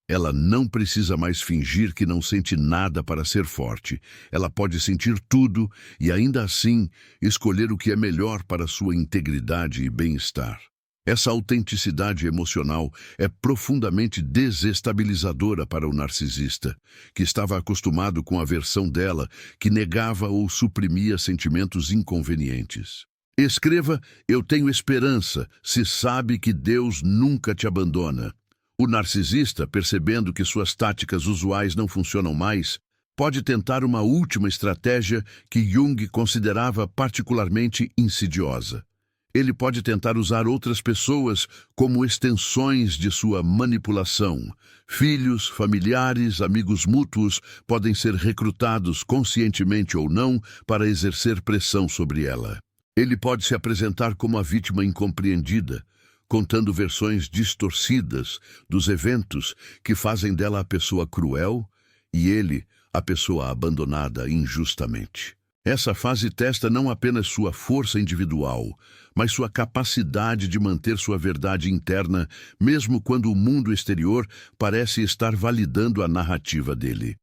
Ela não precisa mais fingir que não sente nada para ser forte. Ela pode sentir tudo e, ainda assim, escolher o que é melhor para sua integridade e bem-estar. Essa autenticidade emocional é profundamente desestabilizadora para o narcisista, que estava acostumado com a versão dela que negava ou suprimia sentimentos inconvenientes. Escreva: "Eu tenho esperança, se sabe que Deus nunca te abandona." O narcisista, percebendo que suas táticas usuais não funcionam mais, pode tentar uma última estratégia que Jung considerava particularmente insidiosa. Ele pode tentar usar outras pessoas como extensões de sua manipulação. Filhos, familiares, amigos mútuos podem ser recrutados conscientemente ou não para exercer pressão sobre ela. Ele pode se apresentar como a vítima incompreendida, contando versões distorcidas dos eventos que fazem dela a pessoa cruel e ele a pessoa abandonada injustamente. Essa fase testa não apenas sua força individual, mas sua capacidade de manter sua verdade interna, mesmo quando o mundo exterior parece estar validando a narrativa dele.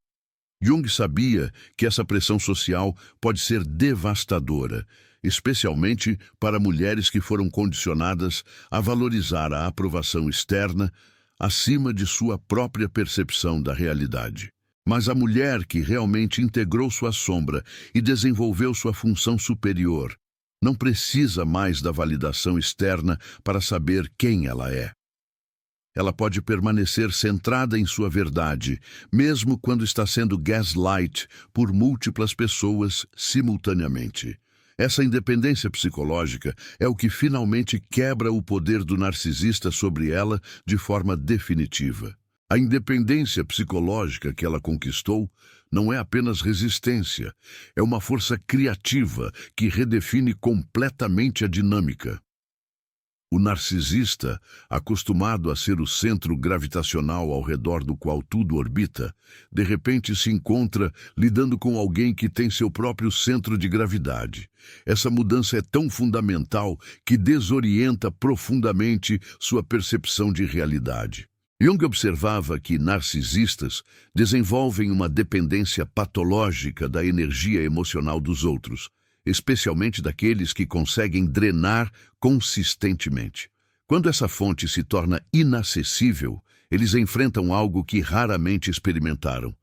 Jung sabia que essa pressão social pode ser devastadora, especialmente para mulheres que foram condicionadas a valorizar a aprovação externa acima de sua própria percepção da realidade. Mas a mulher que realmente integrou sua sombra e desenvolveu sua função superior não precisa mais da validação externa para saber quem ela é. Ela pode permanecer centrada em sua verdade, mesmo quando está sendo gaslight por múltiplas pessoas simultaneamente. Essa independência psicológica é o que finalmente quebra o poder do narcisista sobre ela de forma definitiva. A independência psicológica que ela conquistou não é apenas resistência, é uma força criativa que redefine completamente a dinâmica. O narcisista, acostumado a ser o centro gravitacional ao redor do qual tudo orbita, de repente se encontra lidando com alguém que tem seu próprio centro de gravidade. Essa mudança é tão fundamental que desorienta profundamente sua percepção de realidade. Jung observava que narcisistas desenvolvem uma dependência patológica da energia emocional dos outros, especialmente daqueles que conseguem drenar consistentemente. Quando essa fonte se torna inacessível, eles enfrentam algo que raramente experimentaram: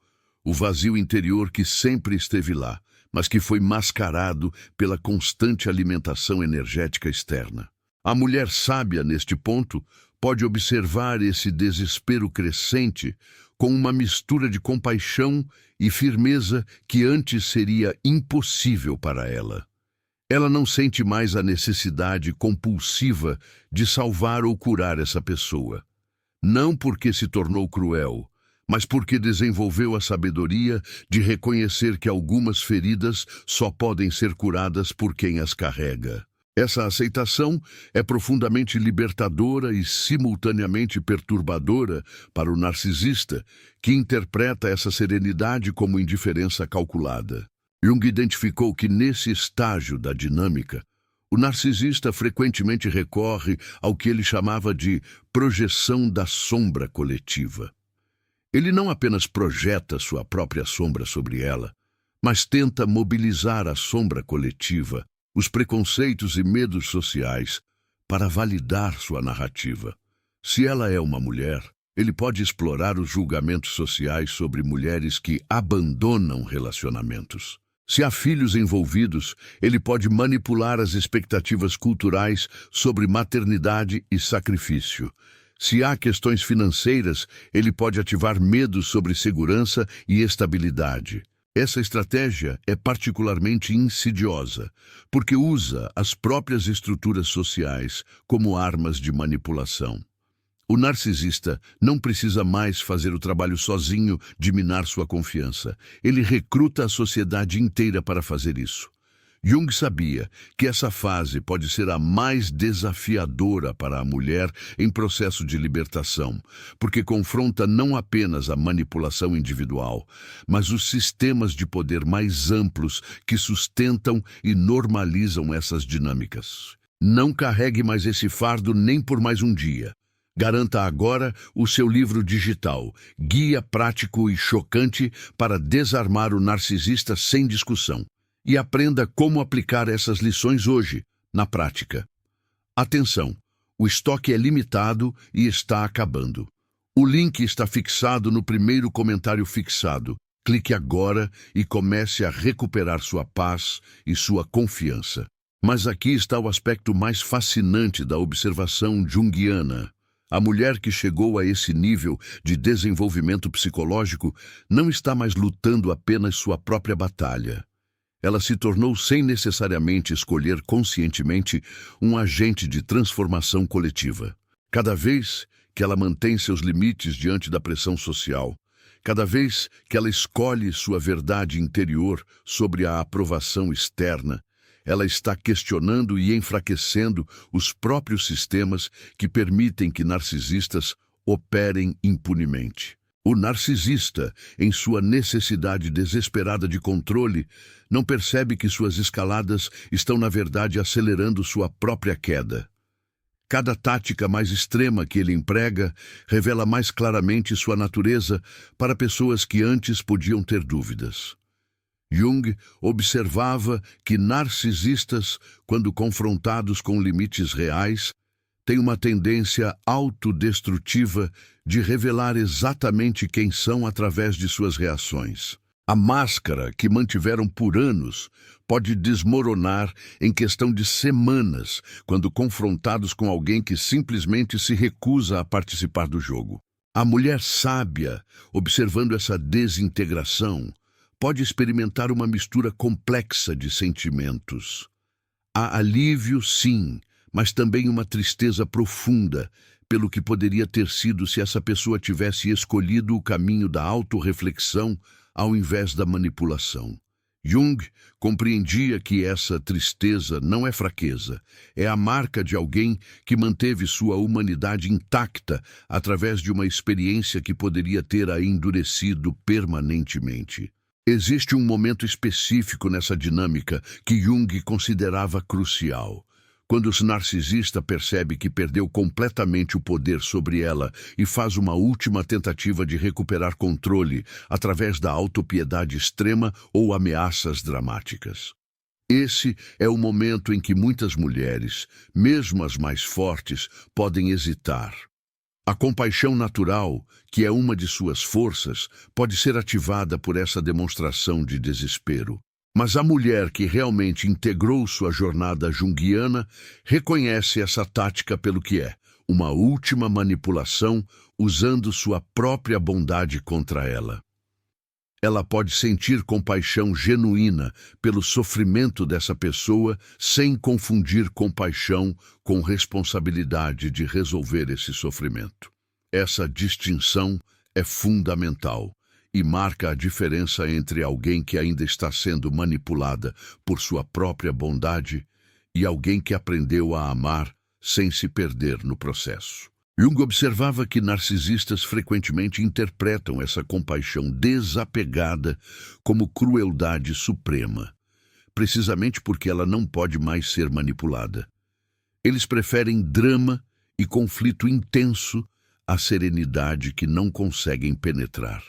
o vazio interior que sempre esteve lá, mas que foi mascarado pela constante alimentação energética externa. A mulher sábia, neste ponto, pode observar esse desespero crescente com uma mistura de compaixão e firmeza que antes seria impossível para ela. Ela não sente mais a necessidade compulsiva de salvar ou curar essa pessoa. Não porque se tornou cruel, mas porque desenvolveu a sabedoria de reconhecer que algumas feridas só podem ser curadas por quem as carrega. Essa aceitação é profundamente libertadora e simultaneamente perturbadora para o narcisista, que interpreta essa serenidade como indiferença calculada. Jung identificou que nesse estágio da dinâmica, O narcisista frequentemente recorre ao que ele chamava de projeção da sombra coletiva. Ele não apenas projeta sua própria sombra sobre ela, mas tenta mobilizar a sombra coletiva, os preconceitos e medos sociais, para validar sua narrativa. Se ela é uma mulher, ele pode explorar os julgamentos sociais sobre mulheres que abandonam relacionamentos. Se há filhos envolvidos, ele pode manipular as expectativas culturais sobre maternidade e sacrifício. Se há questões financeiras, ele pode ativar medos sobre segurança e estabilidade. Essa estratégia é particularmente insidiosa, porque usa as próprias estruturas sociais como armas de manipulação. O narcisista não precisa mais fazer o trabalho sozinho de minar sua confiança. Ele recruta a sociedade inteira para fazer isso. Jung sabia que essa fase pode ser a mais desafiadora para a mulher em processo de libertação, porque confronta não apenas a manipulação individual, mas os sistemas de poder mais amplos que sustentam e normalizam essas dinâmicas. Não carregue mais esse fardo nem por mais um dia. Garanta agora o seu livro digital, Guia Prático e Chocante para Desarmar o Narcisista Sem Discussão. E aprenda como aplicar essas lições hoje, na prática. Atenção, o estoque é limitado e está acabando. O link está fixado no primeiro comentário fixado. Clique agora e comece a recuperar sua paz e sua confiança. Mas aqui está o aspecto mais fascinante da observação junguiana. A mulher que chegou a esse nível de desenvolvimento psicológico não está mais lutando apenas sua própria batalha. Ela se tornou, sem necessariamente escolher conscientemente, um agente de transformação coletiva. Cada vez que ela mantém seus limites diante da pressão social, cada vez que ela escolhe sua verdade interior sobre a aprovação externa, ela está questionando e enfraquecendo os próprios sistemas que permitem que narcisistas operem impunemente. O narcisista, em sua necessidade desesperada de controle, não percebe que suas escaladas estão, na verdade, acelerando sua própria queda. Cada tática mais extrema que ele emprega revela mais claramente sua natureza para pessoas que antes podiam ter dúvidas. Jung observava que narcisistas, quando confrontados com limites reais, têm uma tendência autodestrutiva de revelar exatamente quem são através de suas reações. A máscara que mantiveram por anos pode desmoronar em questão de semanas quando confrontados com alguém que simplesmente se recusa a participar do jogo. A mulher sábia, observando essa desintegração, pode experimentar uma mistura complexa de sentimentos. Há alívio, sim, mas também uma tristeza profunda pelo que poderia ter sido se essa pessoa tivesse escolhido o caminho da autorreflexão ao invés da manipulação. Jung compreendia que essa tristeza não é fraqueza, é a marca de alguém que manteve sua humanidade intacta através de uma experiência que poderia ter a endurecido permanentemente. Existe um momento específico nessa dinâmica que Jung considerava crucial. Quando o narcisista percebe que perdeu completamente o poder sobre ela e faz uma última tentativa de recuperar controle através da autopiedade extrema ou ameaças dramáticas. Esse é o momento em que muitas mulheres, mesmo as mais fortes, podem hesitar. A compaixão natural, que é uma de suas forças, pode ser ativada por essa demonstração de desespero. Mas a mulher que realmente integrou sua jornada junguiana reconhece essa tática pelo que é, uma última manipulação usando sua própria bondade contra ela. Ela pode sentir compaixão genuína pelo sofrimento dessa pessoa sem confundir compaixão com responsabilidade de resolver esse sofrimento. Essa distinção é fundamental e marca a diferença entre alguém que ainda está sendo manipulada por sua própria bondade e alguém que aprendeu a amar sem se perder no processo. Jung observava que narcisistas frequentemente interpretam essa compaixão desapegada como crueldade suprema, precisamente porque ela não pode mais ser manipulada. Eles preferem drama e conflito intenso à serenidade que não conseguem penetrar.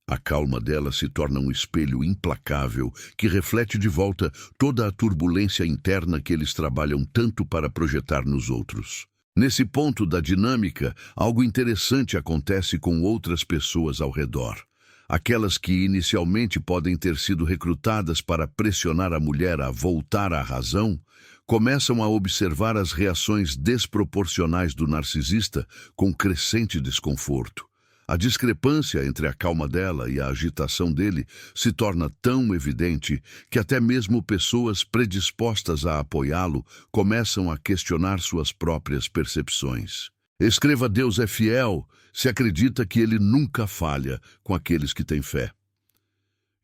A calma dela se torna um espelho implacável que reflete de volta toda a turbulência interna que eles trabalham tanto para projetar nos outros. Nesse ponto da dinâmica, algo interessante acontece com outras pessoas ao redor. Aquelas que inicialmente podem ter sido recrutadas para pressionar a mulher a voltar à razão, começam a observar as reações desproporcionais do narcisista com crescente desconforto. A discrepância entre a calma dela e a agitação dele se torna tão evidente que até mesmo pessoas predispostas a apoiá-lo começam a questionar suas próprias percepções. Escreva Deus é fiel se acredita que ele nunca falha com aqueles que têm fé.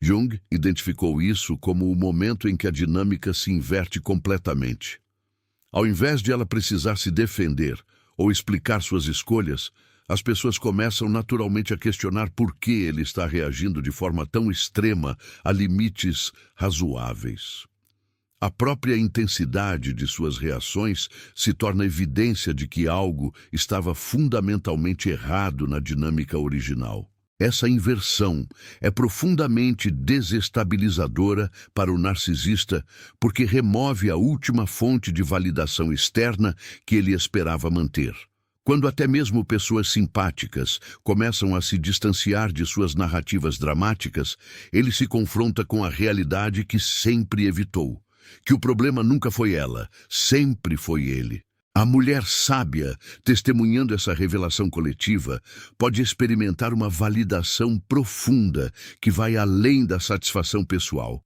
Jung identificou isso como o momento em que a dinâmica se inverte completamente. Ao invés de ela precisar se defender ou explicar suas escolhas, as pessoas começam naturalmente a questionar por que ele está reagindo de forma tão extrema a limites razoáveis. A própria intensidade de suas reações se torna evidência de que algo estava fundamentalmente errado na dinâmica original. Essa inversão é profundamente desestabilizadora para o narcisista porque remove a última fonte de validação externa que ele esperava manter. Quando até mesmo pessoas simpáticas começam a se distanciar de suas narrativas dramáticas, ele se confronta com a realidade que sempre evitou. Que o problema nunca foi ela, sempre foi ele. A mulher sábia, testemunhando essa revelação coletiva, pode experimentar uma validação profunda que vai além da satisfação pessoal.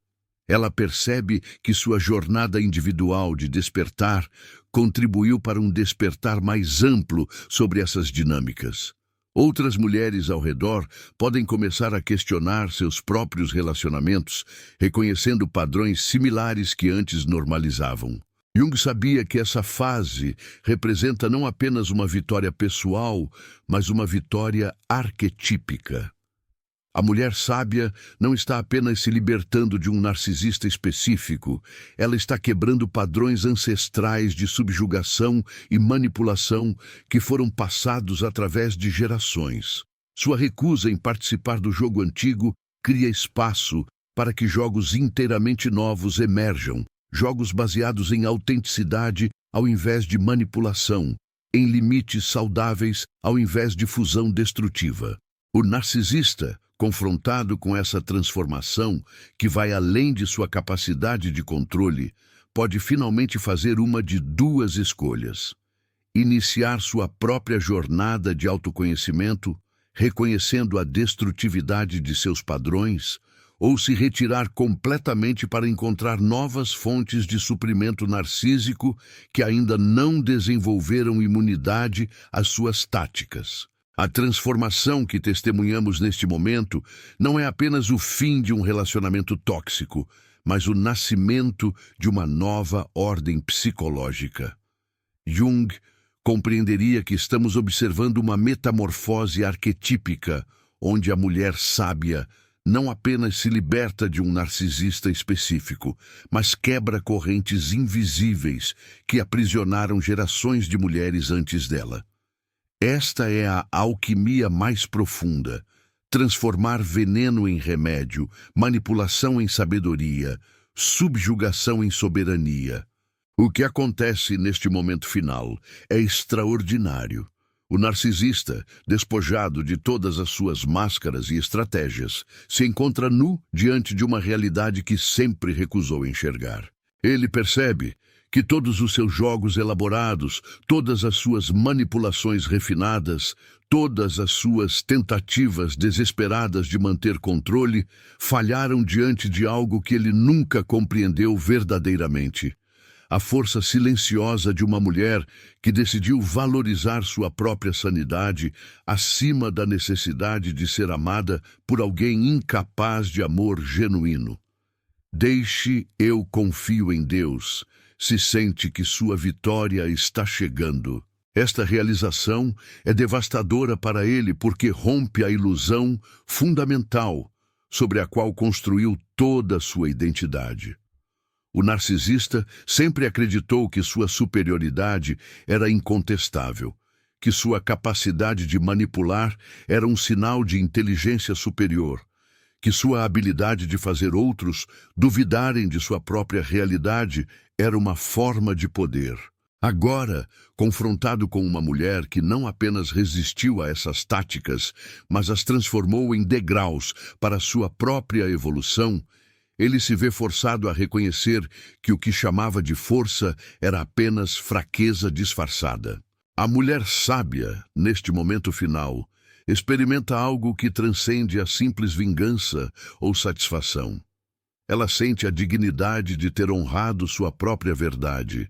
Ela percebe que sua jornada individual de despertar contribuiu para um despertar mais amplo sobre essas dinâmicas. Outras mulheres ao redor podem começar a questionar seus próprios relacionamentos, reconhecendo padrões similares que antes normalizavam. Jung sabia que essa fase representa não apenas uma vitória pessoal, mas uma vitória arquetípica. A mulher sábia não está apenas se libertando de um narcisista específico, ela está quebrando padrões ancestrais de subjugação e manipulação que foram passados através de gerações. Sua recusa em participar do jogo antigo cria espaço para que jogos inteiramente novos emerjam, jogos baseados em autenticidade ao invés de manipulação, em limites saudáveis ao invés de fusão destrutiva. O narcisista, confrontado com essa transformação, que vai além de sua capacidade de controle, pode finalmente fazer uma de duas escolhas: iniciar sua própria jornada de autoconhecimento, reconhecendo a destrutividade de seus padrões, ou se retirar completamente para encontrar novas fontes de suprimento narcísico que ainda não desenvolveram imunidade às suas táticas. A transformação que testemunhamos neste momento não é apenas o fim de um relacionamento tóxico, mas o nascimento de uma nova ordem psicológica. Jung compreenderia que estamos observando uma metamorfose arquetípica, onde a mulher sábia não apenas se liberta de um narcisista específico, mas quebra correntes invisíveis que aprisionaram gerações de mulheres antes dela. Esta é a alquimia mais profunda: transformar veneno em remédio, manipulação em sabedoria, subjugação em soberania. O que acontece neste momento final é extraordinário. O narcisista, despojado de todas as suas máscaras e estratégias, se encontra nu diante de uma realidade que sempre recusou enxergar. Ele percebe que todos os seus jogos elaborados, todas as suas manipulações refinadas, todas as suas tentativas desesperadas de manter controle, falharam diante de algo que ele nunca compreendeu verdadeiramente: a força silenciosa de uma mulher que decidiu valorizar sua própria sanidade acima da necessidade de ser amada por alguém incapaz de amor genuíno. Deixe eu confio em Deus, se sente que sua vitória está chegando. Esta realização é devastadora para ele porque rompe a ilusão fundamental sobre a qual construiu toda a sua identidade. O narcisista sempre acreditou que sua superioridade era incontestável, que sua capacidade de manipular era um sinal de inteligência superior, que sua habilidade de fazer outros duvidarem de sua própria realidade era uma forma de poder. Agora, confrontado com uma mulher que não apenas resistiu a essas táticas, mas as transformou em degraus para sua própria evolução, ele se vê forçado a reconhecer que o que chamava de força era apenas fraqueza disfarçada. A mulher sábia, neste momento final, experimenta algo que transcende a simples vingança ou satisfação. Ela sente a dignidade de ter honrado sua própria verdade,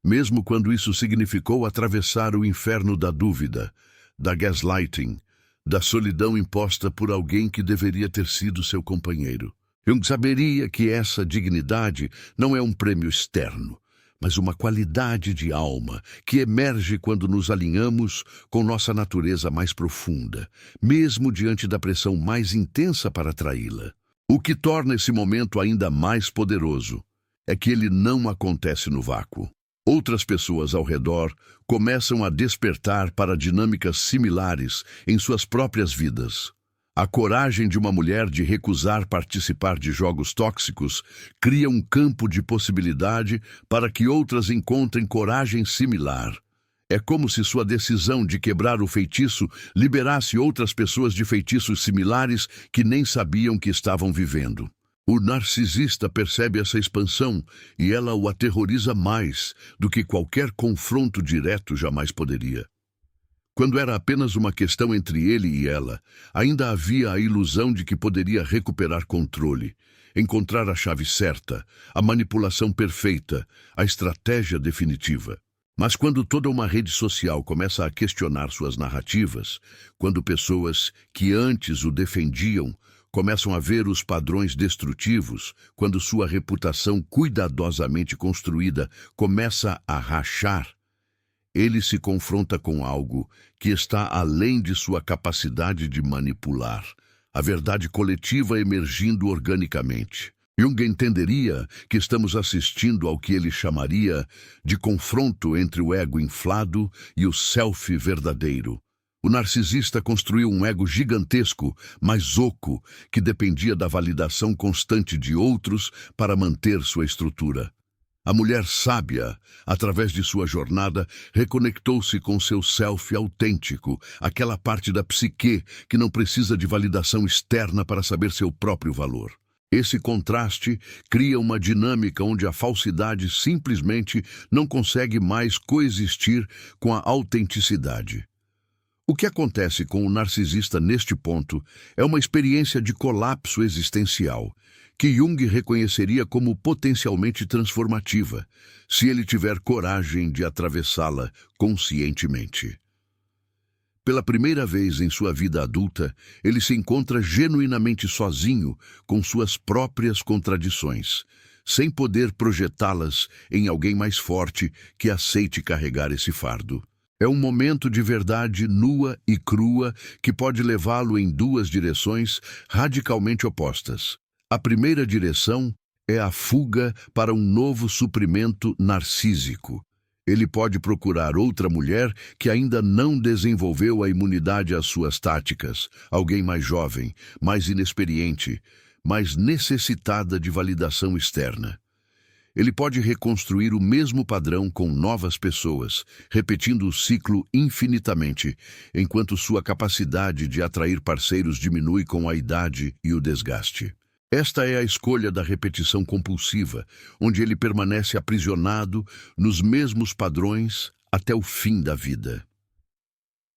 mesmo quando isso significou atravessar o inferno da dúvida, da gaslighting, da solidão imposta por alguém que deveria ter sido seu companheiro. Jung saberia que essa dignidade não é um prêmio externo, mas uma qualidade de alma que emerge quando nos alinhamos com nossa natureza mais profunda, mesmo diante da pressão mais intensa para atraí-la. O que torna esse momento ainda mais poderoso é que ele não acontece no vácuo. Outras pessoas ao redor começam a despertar para dinâmicas similares em suas próprias vidas. A coragem de uma mulher de recusar participar de jogos tóxicos cria um campo de possibilidade para que outras encontrem coragem similar. É como se sua decisão de quebrar o feitiço liberasse outras pessoas de feitiços similares que nem sabiam que estavam vivendo. O narcisista percebe essa expansão e ela o aterroriza mais do que qualquer confronto direto jamais poderia. Quando era apenas uma questão entre ele e ela, ainda havia a ilusão de que poderia recuperar controle, encontrar a chave certa, a manipulação perfeita, a estratégia definitiva. Mas quando toda uma rede social começa a questionar suas narrativas, quando pessoas que antes o defendiam começam a ver os padrões destrutivos, quando sua reputação cuidadosamente construída começa a rachar, ele se confronta com algo que está além de sua capacidade de manipular, a verdade coletiva emergindo organicamente. Jung entenderia que estamos assistindo ao que ele chamaria de confronto entre o ego inflado e o self verdadeiro. O narcisista construiu um ego gigantesco, mas oco, que dependia da validação constante de outros para manter sua estrutura. A mulher sábia, através de sua jornada, reconectou-se com seu self autêntico, aquela parte da psique que não precisa de validação externa para saber seu próprio valor. Esse contraste cria uma dinâmica onde a falsidade simplesmente não consegue mais coexistir com a autenticidade. O que acontece com o narcisista neste ponto é uma experiência de colapso existencial, que Jung reconheceria como potencialmente transformativa, se ele tiver coragem de atravessá-la conscientemente. Pela primeira vez em sua vida adulta, ele se encontra genuinamente sozinho com suas próprias contradições, sem poder projetá-las em alguém mais forte que aceite carregar esse fardo. É um momento de verdade nua e crua que pode levá-lo em duas direções radicalmente opostas. A primeira direção é a fuga para um novo suprimento narcísico. Ele pode procurar outra mulher que ainda não desenvolveu a imunidade às suas táticas, alguém mais jovem, mais inexperiente, mais necessitada de validação externa. Ele pode reconstruir o mesmo padrão com novas pessoas, repetindo o ciclo infinitamente, enquanto sua capacidade de atrair parceiros diminui com a idade e o desgaste. Esta é a escolha da repetição compulsiva, onde ele permanece aprisionado nos mesmos padrões até o fim da vida.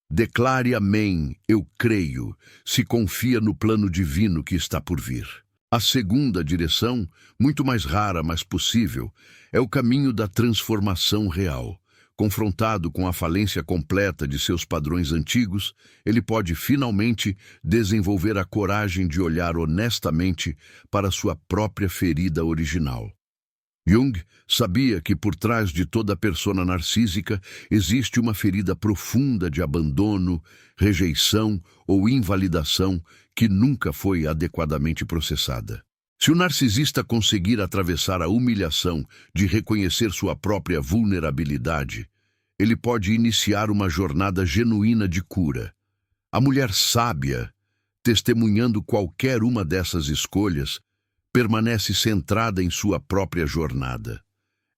Declare amém, eu creio, se confia no plano divino que está por vir. A segunda direção, muito mais rara, mas possível, é o caminho da transformação real. Confrontado com a falência completa de seus padrões antigos, ele pode finalmente desenvolver a coragem de olhar honestamente para sua própria ferida original. Jung sabia que por trás de toda persona narcísica existe uma ferida profunda de abandono, rejeição ou invalidação que nunca foi adequadamente processada. Se o narcisista conseguir atravessar a humilhação de reconhecer sua própria vulnerabilidade, ele pode iniciar uma jornada genuína de cura. A mulher sábia, testemunhando qualquer uma dessas escolhas, permanece centrada em sua própria jornada.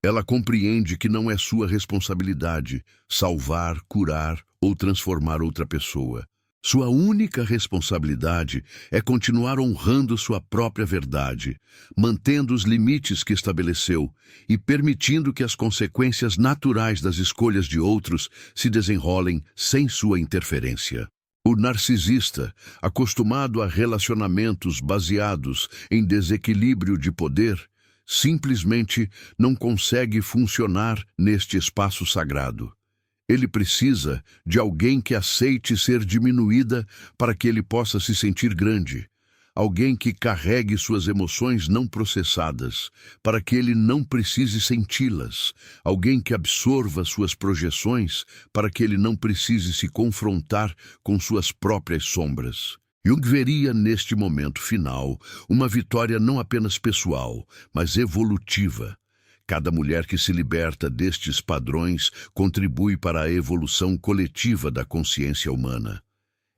Ela compreende que não é sua responsabilidade salvar, curar ou transformar outra pessoa. Sua única responsabilidade é continuar honrando sua própria verdade, mantendo os limites que estabeleceu e permitindo que as consequências naturais das escolhas de outros se desenrolem sem sua interferência. O narcisista, acostumado a relacionamentos baseados em desequilíbrio de poder, simplesmente não consegue funcionar neste espaço sagrado. Ele precisa de alguém que aceite ser diminuída para que ele possa se sentir grande. Alguém que carregue suas emoções não processadas, para que ele não precise senti-las. Alguém que absorva suas projeções, para que ele não precise se confrontar com suas próprias sombras. Jung veria neste momento final uma vitória não apenas pessoal, mas evolutiva. Cada mulher que se liberta destes padrões contribui para a evolução coletiva da consciência humana.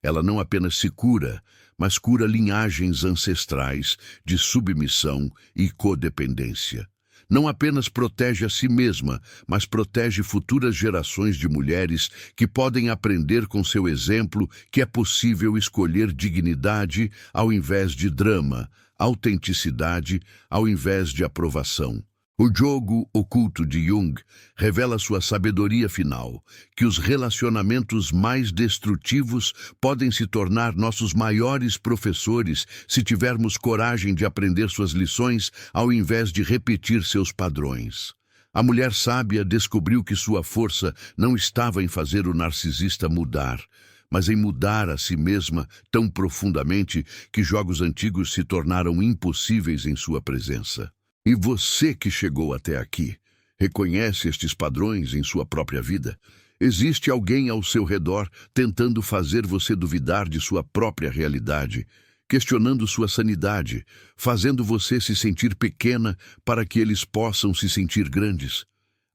Ela não apenas se cura, mas cura linhagens ancestrais de submissão e codependência. Não apenas protege a si mesma, mas protege futuras gerações de mulheres que podem aprender com seu exemplo que é possível escolher dignidade ao invés de drama, autenticidade ao invés de aprovação. O jogo oculto de Jung revela sua sabedoria final, que os relacionamentos mais destrutivos podem se tornar nossos maiores professores se tivermos coragem de aprender suas lições ao invés de repetir seus padrões. A mulher sábia descobriu que sua força não estava em fazer o narcisista mudar, mas em mudar a si mesma tão profundamente que jogos antigos se tornaram impossíveis em sua presença. E você que chegou até aqui, reconhece estes padrões em sua própria vida? Existe alguém ao seu redor tentando fazer você duvidar de sua própria realidade, questionando sua sanidade, fazendo você se sentir pequena para que eles possam se sentir grandes?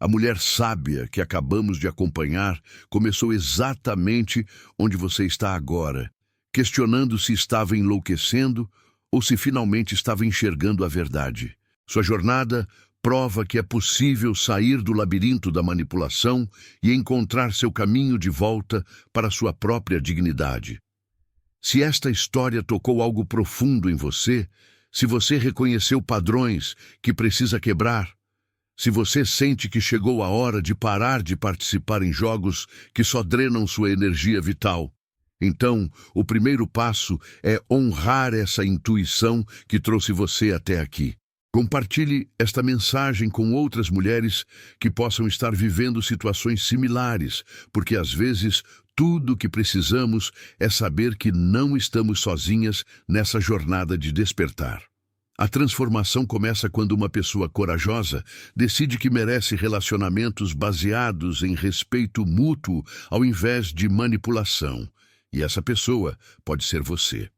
A mulher sábia que acabamos de acompanhar começou exatamente onde você está agora, questionando se estava enlouquecendo ou se finalmente estava enxergando a verdade. Sua jornada prova que é possível sair do labirinto da manipulação e encontrar seu caminho de volta para sua própria dignidade. Se esta história tocou algo profundo em você, se você reconheceu padrões que precisa quebrar, se você sente que chegou a hora de parar de participar em jogos que só drenam sua energia vital, então o primeiro passo é honrar essa intuição que trouxe você até aqui. Compartilhe esta mensagem com outras mulheres que possam estar vivendo situações similares, porque às vezes tudo o que precisamos é saber que não estamos sozinhas nessa jornada de despertar. A transformação começa quando uma pessoa corajosa decide que merece relacionamentos baseados em respeito mútuo ao invés de manipulação. E essa pessoa pode ser você.